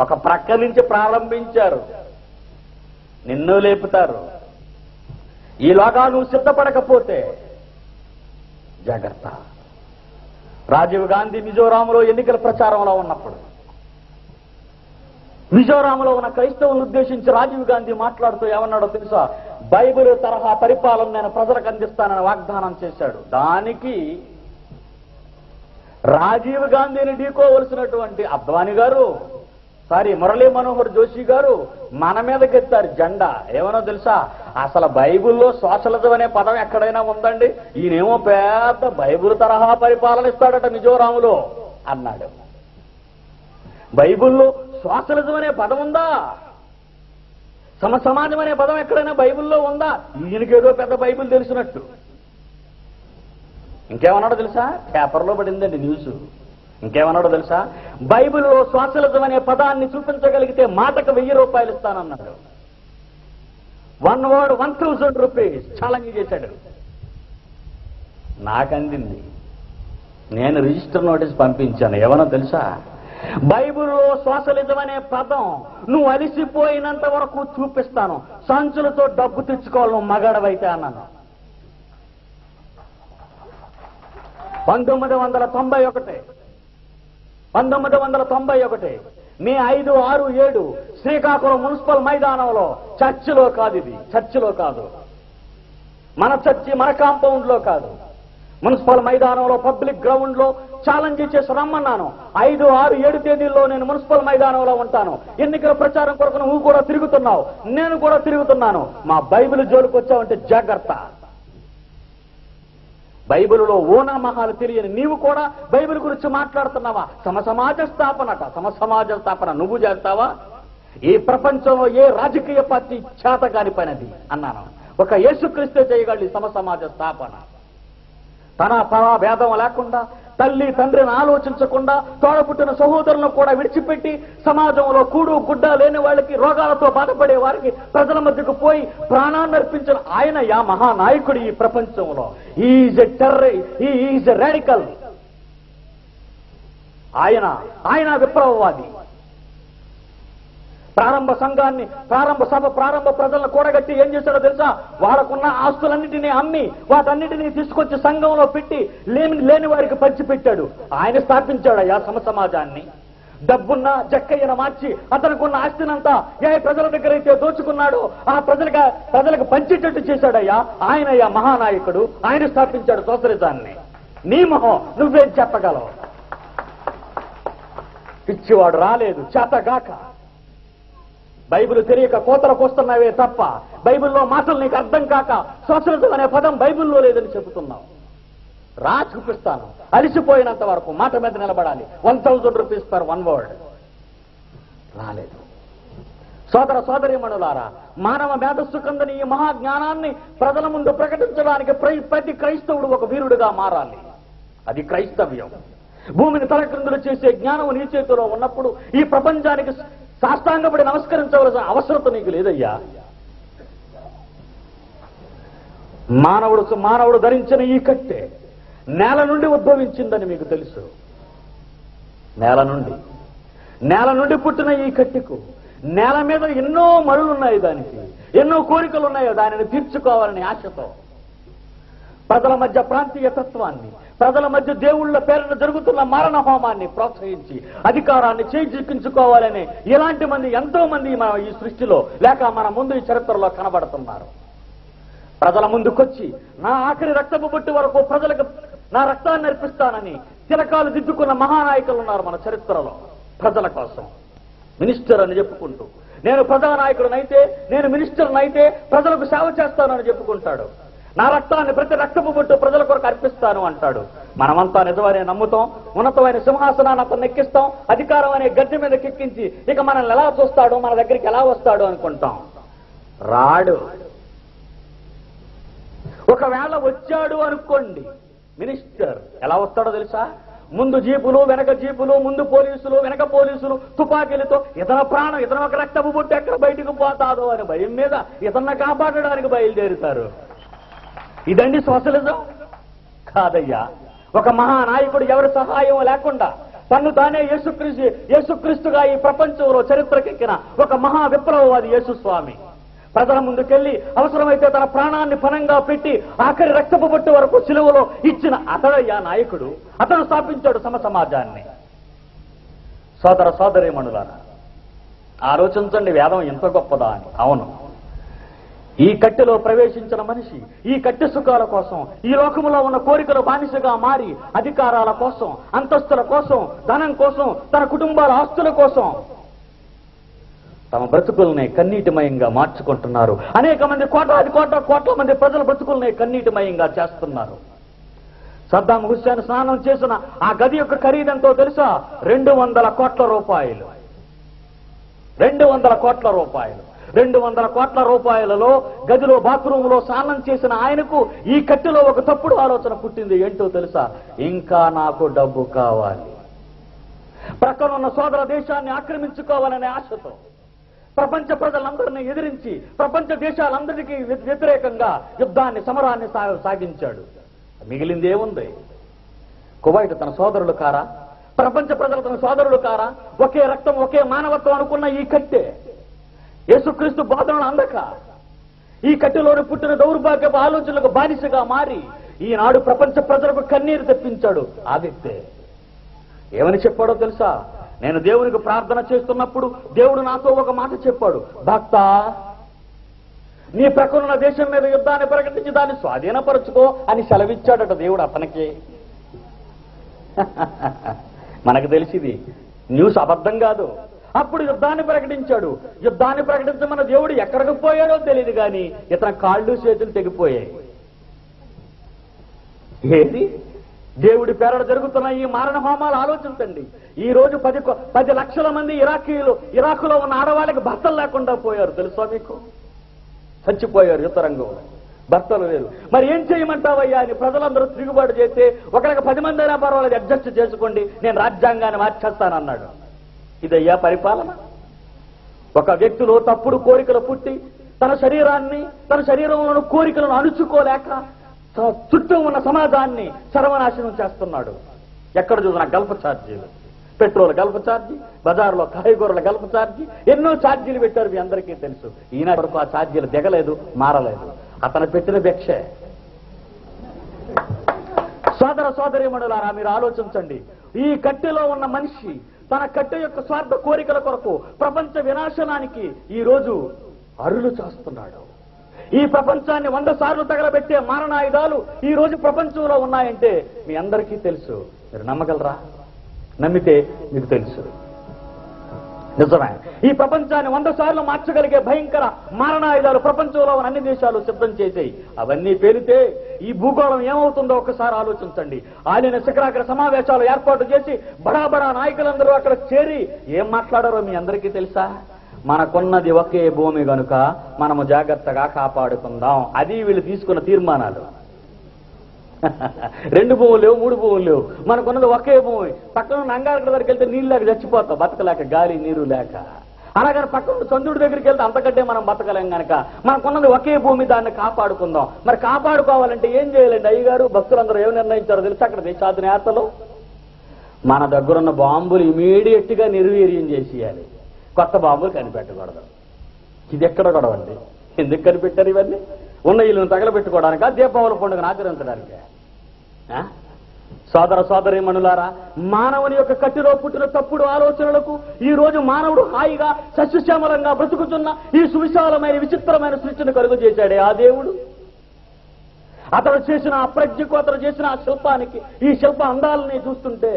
ఒక ప్రక్క నుంచి ప్రారంభించారు, నిన్ను లేపుతారు. ఈలోగా నువ్వు సిద్ధపడకపోతే జాగ్రత్త. రాజీవ్ గాంధీ మిజోరాంలో ఎన్నికల ప్రచారంలో ఉన్నప్పుడు మిజోరాంలో ఉన్న క్రైస్తవులను ఉద్దేశించి రాజీవ్ గాంధీ మాట్లాడుతూ ఏమన్నాడో తెలుసా? బైబిల్ తరహా పరిపాలన నేను ప్రజలకు అందిస్తానని వాగ్దానం చేశాడు. దానికి రాజీవ్ గాంధీని ఢీకోవలసినటువంటి అద్వానీ గారు, మురళీ మనోహర్ జోషి గారు మన మీదకి ఎత్తారు జెండా. ఏమనో తెలుసా? అసలు బైబిల్లో సోషలిజం అనే పదం ఎక్కడైనా ఉందండి? ఈయనేమో పెద్ద బైబిల్ తరహా పరిపాలన ఇస్తాడట మిజోరాములో అన్నాడు. బైబిల్లో సోషలిజం అనే పదం ఉందా? సమాజం అనే పదం ఎక్కడైనా బైబిల్లో ఉందా? ఈయనకేదో పెద్ద బైబిల్ తెలిసినట్టు. ఇంకేమన్నాడో తెలుసా? పేపర్లో పడిందండి న్యూస్. ఇంకేమన్నాడో తెలుసా? బైబిల్లో సోషలిజం అనే పదాన్ని చూపించగలిగితే మాటకు 1000 రూపాయలు ఇస్తానన్నాడు. 1 word 1000 రూపీస్ ఛాలెంజ్ చేశాడు. నాకందింది, నేను రిజిస్టర్ నోటీస్ పంపించాను. ఏమన్నా తెలుసా? బైబిల్లో సోషలిజం అనే పదం నువ్వు అలిసిపోయినంత వరకు చూపిస్తాను, సంచులతో డబ్బు తెచ్చుకోవాలి నువ్వు మగాడవైతే అన్నాను. 1991 మే 5, 6, 7 శ్రీకాకుళం మున్సిపల్ మైదానంలో, చర్చిలో కాదు, ఇది చర్చిలో కాదు, మన చర్చి మన కాంపౌండ్ లో కాదు, మున్సిపల్ మైదానంలో పబ్లిక్ గ్రౌండ్ లో ఛాలెంజ్ చేసి రమ్మన్నాను. 5, 6, 7 తేదీల్లో నేను మున్సిపల్ మైదానంలో ఉంటాను. ఎన్నికల ప్రచారం కొరకు నువ్వు కూడా తిరుగుతున్నావు, నేను కూడా తిరుగుతున్నాను. మా బైబిల్ జోలికి వచ్చావంటే జాగ్రత్త. బైబిలులో ఓనామహాలు తెలియని నీవు కూడా బైబిల్ గురించి మాట్లాడుతున్నావా? సమసమాజ స్థాపనట. సమసమాజ స్థాపన నువ్వు చేస్తావా? ఈ ప్రపంచంలో ఏ రాజకీయ పార్టీ చేత కాని పనిది అన్నాను. ఒక యేసుక్రీస్తే చేయగలడు ఈ సమసమాజ స్థాపన. తన పరా భేదం లేకుండా, తల్లి తండ్రిని ఆలోచించకుండా, తోడపుట్టిన సహోదరులను కూడా విడిచిపెట్టి సమాజంలో కూడు గుడ్డ లేని వాళ్ళకి, రోగాలతో బాధపడే వారికి ప్రజల మధ్యకు పోయి ప్రాణాన్ని అర్పించిన ఆయన యా మహానాయకుడు ఈ ప్రపంచంలో. Is a is a radical. ఆయన విప్లవవాది. ప్రారంభ సంఘాన్ని, ప్రారంభ ప్రజలను కూడగట్టి ఏం చేశాడో తెలుసా? వాళ్ళకున్న ఆస్తులన్నింటినీ అమ్మి వాటన్నిటినీ తీసుకొచ్చి సంఘంలో పెట్టి లేని వారికి పంచిపెట్టాడు. ఆయన స్థాపించాడయ్యా సమసమాజాన్ని. డబ్బున్న జక్కయ్యను మార్చి అతనుకున్న ఆస్తినంతా ఏ ప్రజల దగ్గర అయితే దోచుకున్నాడో ఆ ప్రజలకు పంచేటట్టు చేశాడయ్యా ఆయనయ్యా మహానాయకుడు. ఆయన స్థాపించాడు సోషలిజాన్ని. నీ మొహం నువ్వేం చెప్పగలవు? పిచ్చివాడు రాలేదు చేతగాక. బైబిల్ తెలియక కోతలకొస్తున్నావే తప్ప బైబిల్లో మాటలు నీకు అర్థం కాక సోషలిజం అనే పదం బైబిల్లో లేదని చెబుతున్నావు. రా చూపిస్తాను. అలిసిపోయినంత వరకు మాట మీద నిలబడాలి. 1000 రూపీస్ పర్ 1 వర్డ్. రాలేదు. సోదర సోదరీమణులారా, మానవ మేధస్సు కందని ఈ మహాజ్ఞానాన్ని ప్రజల ముందు ప్రకటించడానికి ప్రతి క్రైస్తవుడు ఒక వీరుడిగా మారాలి. అది క్రైస్తవ్యం. భూమిని తలక్రిందులు చేసే జ్ఞానం నీ చేతిలో ఉన్నప్పుడు ఈ ప్రపంచానికి సాష్టాంగపడి నమస్కరించవలసిన అవసరత నీకు లేదయ్యా. మానవుడు ధరించిన ఈ కట్టె నేల నుండి ఉద్భవించిందని మీకు తెలుసు. నేల నుండి పుట్టిన ఈ కట్టెకు నేల మీద ఎన్నో మరులున్నాయి, దానికి ఎన్నో కోరికలు ఉన్నాయి దానిని తీర్చుకోవాలని ఆశతో. ప్రజల మధ్య ప్రాంతీయ తత్వాన్ని, ప్రజల మధ్య దేవుళ్ల పేరున జరుగుతున్న మారణ హోమాన్ని ప్రోత్సహించి అధికారాన్ని చేజిక్కించుకోవాలని ఇలాంటి మంది ఎంతో మంది మన ఈ సృష్టిలో లేక మన ముందు ఈ చరిత్రలో కనబడుతున్నారు. ప్రజల ముందుకొచ్చి నా ఆఖరి రక్తపు బొట్టు వరకు ప్రజలకు నా రక్తాన్ని అర్పిస్తానని తిలకాలు దిద్దుకున్న మహానాయకులు ఉన్నారు మన చరిత్రలో. ప్రజల కోసం మినిస్టర్ అని చెప్పుకుంటూ, నేను ప్రజానాయకుడినైతే, నేను మినిస్టర్నైతే ప్రజలకు సేవ చేస్తానని చెప్పుకుంటాడు. నా రక్తాన్ని ప్రతి రక్తపు బొట్టు ప్రజల కొరకు అర్పిస్తాను అంటాడు. మనమంతా నిజమనే నమ్ముతాం. ఉన్నతమైన సింహాసనాన్ని అతను ఎక్కిస్తాం. అధికారం అనే గద్దె మీద ఎక్కించి ఇక మనల్ని ఎలా చూస్తాడో, మన దగ్గరికి ఎలా వస్తాడో అనుకుంటాం. రాడు. ఒకవేళ వచ్చాడు అనుకోండి, మినిస్టర్ ఎలా వస్తాడో తెలుసా? ముందు జీపులు, వెనక జీపులు, ముందు పోలీసులు, వెనక పోలీసులు, తుపాకీలతో ఇతని ప్రాణం, ఇతను ఒక రక్తపు బొట్టు ఎక్కడ బయటకు పోతాదో అని భయం మీద ఇతన్ని కాపాడడానికి బయలుదేరుతారు. ఇదండి సోషలిజం కాదయ్యా. ఒక మహానాయకుడు ఎవరి సహాయం లేకుండా తన్ను తానే యేసుక్రీస్తుగా ఈ ప్రపంచంలో చరిత్రకెక్కిన ఒక మహా విప్లవవాది యేసుస్వామి ప్రజల ముందుకెళ్లి అవసరమైతే తన ప్రాణాన్ని పణంగా పెట్టి ఆఖరి రక్తపు బొట్టు వరకు సిలువలో ఇచ్చిన అతడయ్యా నాయకుడు. అతను స్థాపించాడు సమాజాన్ని. సోదర సోదరీమణులారా, ఆలోచించండి, వేదం ఎంత గొప్పదా అని. అవును, ఈ కట్టెలో ప్రవేశించిన మనిషి ఈ కట్టె సుఖాల కోసం, ఈ లోకములో ఉన్న కోరికల బానిసగా మారి అధికారాల కోసం, అంతస్తుల కోసం, ధనం కోసం, తన కుటుంబాల ఆస్తుల కోసం తమ బ్రతుకుల్ని కన్నీటిమయంగా మార్చుకుంటున్నారు. అనేక మంది కోట్ల మంది ప్రజల బ్రతుకుల్ని కన్నీటిమయంగా చేస్తున్నారు. సద్దాం హుస్సేన్ స్నానం చేసిన ఆ గది యొక్క ఖరీదంతో తెలుసా? 200 కోట్ల రూపాయలు. 200 కోట్ల రూపాయలు. 200 కోట్ల రూపాయలలో గదిలో బాత్రూంలో స్నానం చేసిన ఆయనకు ఈ కట్టెలో ఒక తప్పుడు ఆలోచన పుట్టింది. ఏంటో తెలుసా? ఇంకా నాకు డబ్బు కావాలి, ప్రక్కనున్న సోదర దేశాన్ని ఆక్రమించుకోవాలనే ఆశతో ప్రపంచ ప్రజలందరినీ ఎదిరించి ప్రపంచ దేశాలందరికీ వ్యతిరేకంగా యుద్ధాన్ని, సమరాన్ని సాగించాడు. మిగిలింది ఏముంది? కువైట్ తన సోదరులు కారా? ప్రపంచ ప్రజలు తన సోదరులు కారా? ఒకే రక్తం, ఒకే మానవత్వం అనుకున్న ఈ కట్టె యేసుక్రీస్తు బోధనలు అందక ఈ కట్టెలోని పుట్టిన దౌర్భాగ్యపు ఆలోచనలకు బానిసగా మారి ఈనాడు ప్రపంచ ప్రజలకు కన్నీరు తెప్పించాడు ఆ వ్యక్తే. ఏమని చెప్పాడో తెలుసా? నేను దేవునికి ప్రార్థన చేస్తున్నప్పుడు దేవుడు నాతో ఒక మాట చెప్పాడు. భక్తా, నీ ప్రక్కనున్న దేశం మీద యుద్ధాన్ని ప్రకటించి దాన్ని స్వాధీనపరచుకో అని సెలవిచ్చాడట దేవుడు అతనికి. మనకు తెలిసింది న్యూస్ అబద్ధం కాదు. అప్పుడు యుద్ధాన్ని ప్రకటించాడు. యుద్ధాన్ని ప్రకటించమన్న దేవుడు ఎక్కడికి పోయాడో తెలియదు కానీ ఇతని కాళ్ళు చేతులు తెగిపోయాయి. ఏది దేవుడి పేరట జరుగుతున్న ఈ మారణ హోమాలు ఆలోచించండి. ఈ రోజు 10 లక్షల మంది ఇరాకులో ఉన్న ఆడవాళ్ళకి భర్తలు లేకుండా పోయారు. తెలుసా మీకు? చచ్చిపోయారు యుద్ధ రంగంలో, భర్తలు లేరు. మరి ఏం చేయమంటావయ్యా అని ప్రజలందరూ తిరుగుబాటు చేస్తే ఒకరికి 10 మంది అయినా పర్వాలేదు, అడ్జస్ట్ చేసుకోండి, నేను రాజ్యాంగాన్ని మార్చేస్తానన్నాడు. ఇదయ్యా పరిపాలన? ఒక వ్యక్తిలో తప్పుడు కోరికలు పుట్టి తన శరీరంలోని కోరికలను అణుచుకోలేక చుట్టూ ఉన్న సమాజాన్ని సర్వనాశనం చేస్తున్నాడు. ఎక్కడ చూసినా గల్ఫ్ ఛార్జీలు, పెట్రోల్ గల్ఫ్ ఛార్జీ, బజార్లో కాయగూరల గల్ఫ్ ఛార్జీ, ఎన్నో ఛార్జీలు పెట్టారు. మీ అందరికీ తెలుసు. ఈనాటి వరకు ఆ ఛార్జీలు దిగలేదు, మారలేదు. అతను పెట్టిన భిక్షే. సోదర సోదరీమణులారా, మీరు ఆలోచించండి. ఈ కట్టెలో ఉన్న మనిషి తన కట్టె యొక్క స్వార్థ కోరికల కొరకు ప్రపంచ వినాశనానికి ఈ రోజు అరులు చేస్తున్నాడు. ఈ ప్రపంచాన్ని 100 సార్లు తగలబెట్టే మారణాయుధాలు ఈ రోజు ప్రపంచంలో ఉన్నాయంటే మీ అందరికీ తెలుసు. మీరు నమ్మగలరా? నమ్మితే మీకు తెలుసు. నిజమే. ఈ ప్రపంచాన్ని 100 సార్లు మార్చగలిగే భయంకర మారణాయుధాలు ప్రపంచంలో ఉన్న అన్ని దేశాలు సిద్ధం చేశాయి. అవన్నీ పేలితే ఈ భూగోళం ఏమవుతుందో ఒకసారి ఆలోచించండి. ఆయన శిఖరాగ్ర సమావేశాలు ఏర్పాటు చేసి బడా నాయకులందరూ అక్కడ చేరి ఏం మాట్లాడారో మీ అందరికీ తెలుసా? మనకున్నది ఒకే భూమి గనుక మనము జాగ్రత్తగా కాపాడుకుందాం. అది వీళ్ళు తీసుకున్న తీర్మానాలు. 2 భూములు లేవు, 3 భూములు లేవు, మనకున్నది ఒకే భూమి. పక్కన నంగారగడ దగ్గరికి వెళ్తే నీళ్ళు లేక చచ్చిపోతాం, బతకలేక, గాలి నీరు లేక. అలాగని పక్కన చంద్రుడి దగ్గరికి వెళ్తే అంతకంటే మనం బతకలేం గనక మనకున్నది ఒకే భూమి, దాన్ని కాపాడుకుందాం. మరి కాపాడుకోవాలంటే ఏం చేయాలండి? అయ్యగారు భక్తులందరూ ఏమి నిర్ణయించారో తెలుసు? అక్కడ దేశాది నేతలు మన దగ్గరున్న బాంబులు ఇమీడియట్ గా నిర్వీర్యం చేసేయాలి, కొత్త బాంబులు కనిపెట్టకూడదు. ఇది ఎక్కడ గొడవండి? ఎందుకు కనిపెట్టారు ఇవన్నీ? ఉన్న ఇల్లును తగలబెట్టుకోవడానికా, దీపావళి పండుగను ఆచరించడానికే? సోదర సోదరీమణులారా, మానవుని యొక్క కట్టిలో పుట్టిన తప్పుడు ఆలోచనలకు ఈ రోజు మానవుడు హాయిగా సస్యశ్యామలంగా బ్రతుకుతున్న ఈ సువిశాలమైన విచిత్రమైన సృష్టిని కలుగు చేశాడే ఆ దేవుడు. అతడు చేసిన ఆ ప్రజ్ఞకు, అతడు చేసిన ఆ శిల్పానికి, ఈ శిల్ప అందాలని చూస్తుంటే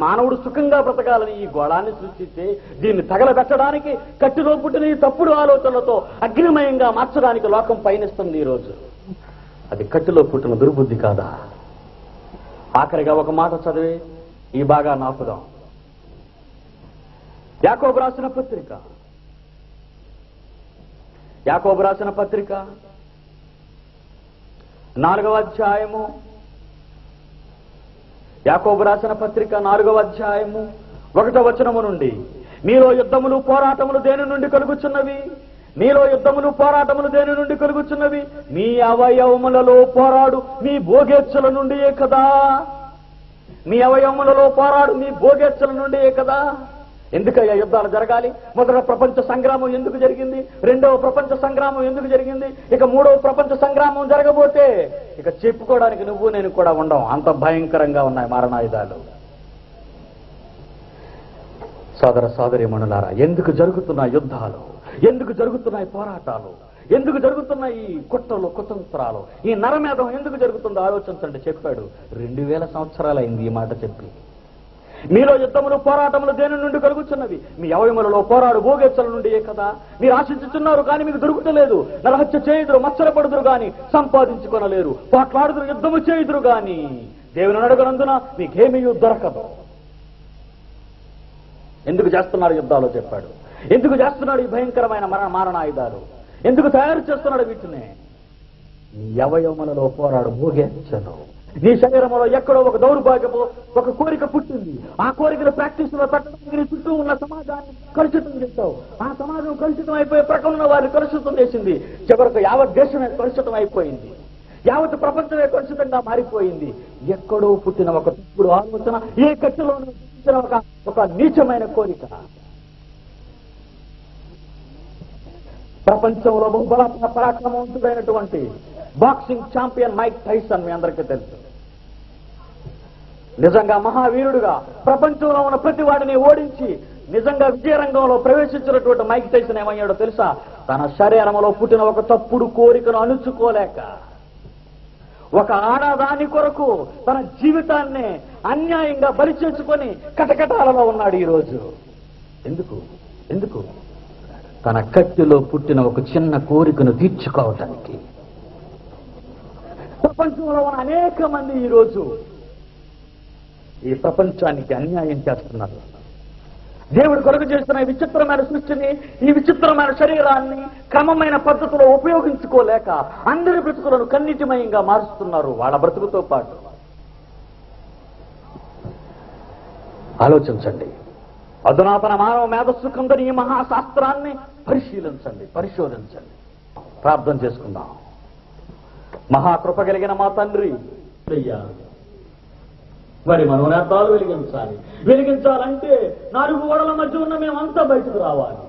మానవుడు సుఖంగా బ్రతకాలని ఈ గోళాన్ని సృష్టిస్తే దీన్ని తగలబెట్టడానికి, కట్టిలో పుట్టిన ఈ తప్పుడు ఆలోచనలతో అగ్నిమయంగా మార్చడానికి లోకం పయనిస్తుంది ఈరోజు. అది కట్టిలో పుట్టిన దుర్బుద్ధి కాదా? ఆఖరిగా ఒక మాట చదివి ఈ బాగా నాపుదాం. యాకోబు రాసిన పత్రిక 4వ అధ్యాయము, యాకోబు రాసిన పత్రిక 4వ అధ్యాయము 1వ వచనము నుండి, మీలో యుద్ధములు పోరాటములు దేని నుండి కలుగుచున్నవి? మీలో యుద్ధములు పోరాటములు దేని నుండి కలుగుచున్నవి? మీ అవయవములలో పోరాడు మీ భోగేచ్ఛల నుండియే కదా. మీ అవయవములలో పోరాడు మీ భోగేచ్ఛల నుండియే కదా. ఎందుకయ్యా యుద్ధాలు జరగాలి? మొదట ప్రపంచ సంగ్రామం ఎందుకు జరిగింది? 2వ ప్రపంచ సంగ్రామం ఎందుకు జరిగింది? ఇక 3వ ప్రపంచ సంగ్రామం జరగబోతే ఇక చెప్పుకోవడానికి నువ్వు నేను కూడా ఉండం. అంత భయంకరంగా ఉన్నాయి మారణాయుధాలు. సోదర సోదరీమణులారా, ఎందుకు జరుగుతున్నాయి యుద్ధాలు? ఎందుకు జరుగుతున్నాయి పోరాటాలు? ఎందుకు జరుగుతున్నాయి ఈ కుట్రలు కుతంత్రాలు? ఈ నరమేధం ఎందుకు జరుగుతుందో ఆలోచించండి. చెప్పాడు 2000 సంవత్సరాలైంది ఈ మాట చెప్పి. మీలో యుద్ధములు పోరాటములు దేని నుండి కలుగుతున్నవి? మీ అవయములలో పోరాడు భోగేచ్ఛల నుండియే కదా. మీరు ఆశించుతున్నారు కానీ మీకు దొరుకుతలేదు. నరహత్య చేయుదురు, మత్సరపడుదురు గాని సంపాదించుకొనలేరు. పోట్లాడుదురు, యుద్ధము చేయుదురు గాని దేవుని అడగనందున మీకేమీ దొరకదు. ఎందుకు చేస్తున్నారు యుద్ధాలు చెప్పాడు. ఎందుకు చేస్తున్నాడు ఈ భయంకరమైన మారణాయుధాలు? ఎందుకు తయారు చేస్తున్నాడు వీటిని? నీ అవయవములలో పోరాడు భోగేచ్ఛలు. నీ శరీరంలో ఎక్కడో ఒక దౌర్భాగ్యము, ఒక కోరిక పుట్టింది. ఆ కోరికను ప్రాక్టీస్ లో పెట్టడానికి నీ చుట్టూ ఉన్న సమాజాన్ని కలుషితం చేస్తావు. ఆ సమాజం కలుషితం అయిపోయి ప్రక్కన ఉన్న వారిని కలుషితం చేసింది. చివరకు యావత్ దేశమే కలుషితం అయిపోయింది. యావత్ ప్రపంచమే కలుషితంగా మారిపోయింది. ఎక్కడో పుట్టిన ఒక తప్పుడు ఆలోచన, ఏ కట్టులోనూ పుట్టిన ఒక నీచమైన కోరిక. ప్రపంచంలో Bahubala పరాక్రమవంతుడైనటువంటి boxing champion Mike Tyson మీ అందరికీ తెలుసు. నిజంగా మహావీరుడుగా ప్రపంచంలో ఉన్న ప్రతి వాడిని ఓడించి నిజంగా విజయరంగంలో ప్రవేశించినటువంటి మైక్ టైసన్ ఏమయ్యాడో తెలుసా? తన శరీరంలో పుట్టిన ఒక తప్పుడు కోరికను అణుచుకోలేక ఒక ఆడదాని కొరకు తన జీవితాన్ని అన్యాయంగా బలి చేసుకొని కటకటాలలో ఉన్నాడు ఈరోజు. ఎందుకు? తన కత్తిలో పుట్టిన ఒక చిన్న కోరికను తీర్చుకోవటానికి. ప్రపంచంలో ఉన్న అనేక మంది ఈరోజు ఈ ప్రపంచానికి అన్యాయం చేస్తున్నారు. దేవుడు కొరకు చేస్తున్న ఈ విచిత్రమైన సృష్టిని, ఈ విచిత్రమైన శరీరాన్ని క్రమమైన పద్ధతిలో ఉపయోగించుకోలేక అందరి బ్రతుకులను కన్నీటిమయంగా మారుస్తున్నారు వాళ్ళ బ్రతుకుతో పాటు. ఆలోచించండి. అధునాతన మానవ మేధస్సు కొందని ఈ మహాశాస్త్రాన్ని పరిశీలించండి, పరిశోధించండి. ప్రార్థన చేసుకుందాం. మహాకృప కలిగిన మా తండ్రి, అయ్యా మరి మనోనేత్రాలు వెలిగించాలి. వెలిగించాలంటే 4 గోడల మధ్య ఉన్న మేమంతా బయటకు రావాలి.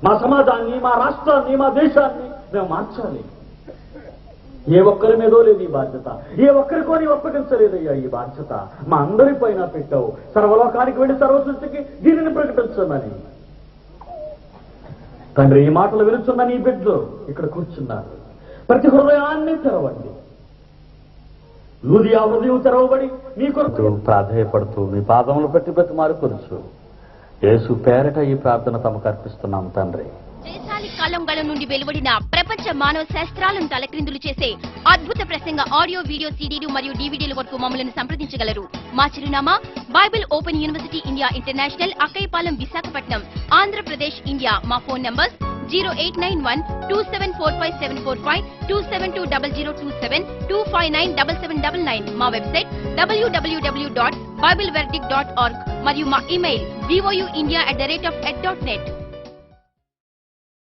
మా సమాజాన్ని, మా రాష్ట్రాన్ని, మా దేశాన్ని మేము మార్చాలి. ఏ ఒక్కరి మీదో లేదు ఈ బాధ్యత. ఏ ఒక్కరికో నీ ఒప్పగించలేదయ్యా ఈ బాధ్యత. మా అందరి పైన పెట్టావు. సర్వలోకానికి వెళ్ళి సర్వసృష్టికి దీనిని ప్రకటించమని. తండ్రి, ఈ మాటలు వినుచున్న నీ బిడ్డలు ఇక్కడ కూర్చున్నారు. ప్రతి హృదయాన్ని తెరవండి. లూదియా హృదయం తెరవబడి నీ కొరకు ప్రాధేయపడుతూ మీ పాదములు పెట్టి బ్రతిమారు కొలుచు. యేసు పేరట ఈ ప్రార్థన తమకు అర్పిస్తున్నాం తండ్రి. దేశాలి కాలంగళం నుండి వెలువడిన ప్రపంచ మానవ శాస్త్రాలను తలక్రిందులు చేసే అద్భుత ప్రసంగ ఆడియో, వీడియో సీడీలు మరియు డివిడీల వరకు మమ్మల్ని సంప్రదించగలరు. మా చిరునామా Bible open university India international, Akkayapalem, Visakhapatnam, Andhra Pradesh, India. మా ఫోన్ నంబర్స్ 0891274575, 2720027, 2597799. మా వెబ్సైట్ www.bibleverdict.org మరియు మా ఇమెయిల్ vouindia@ed.net.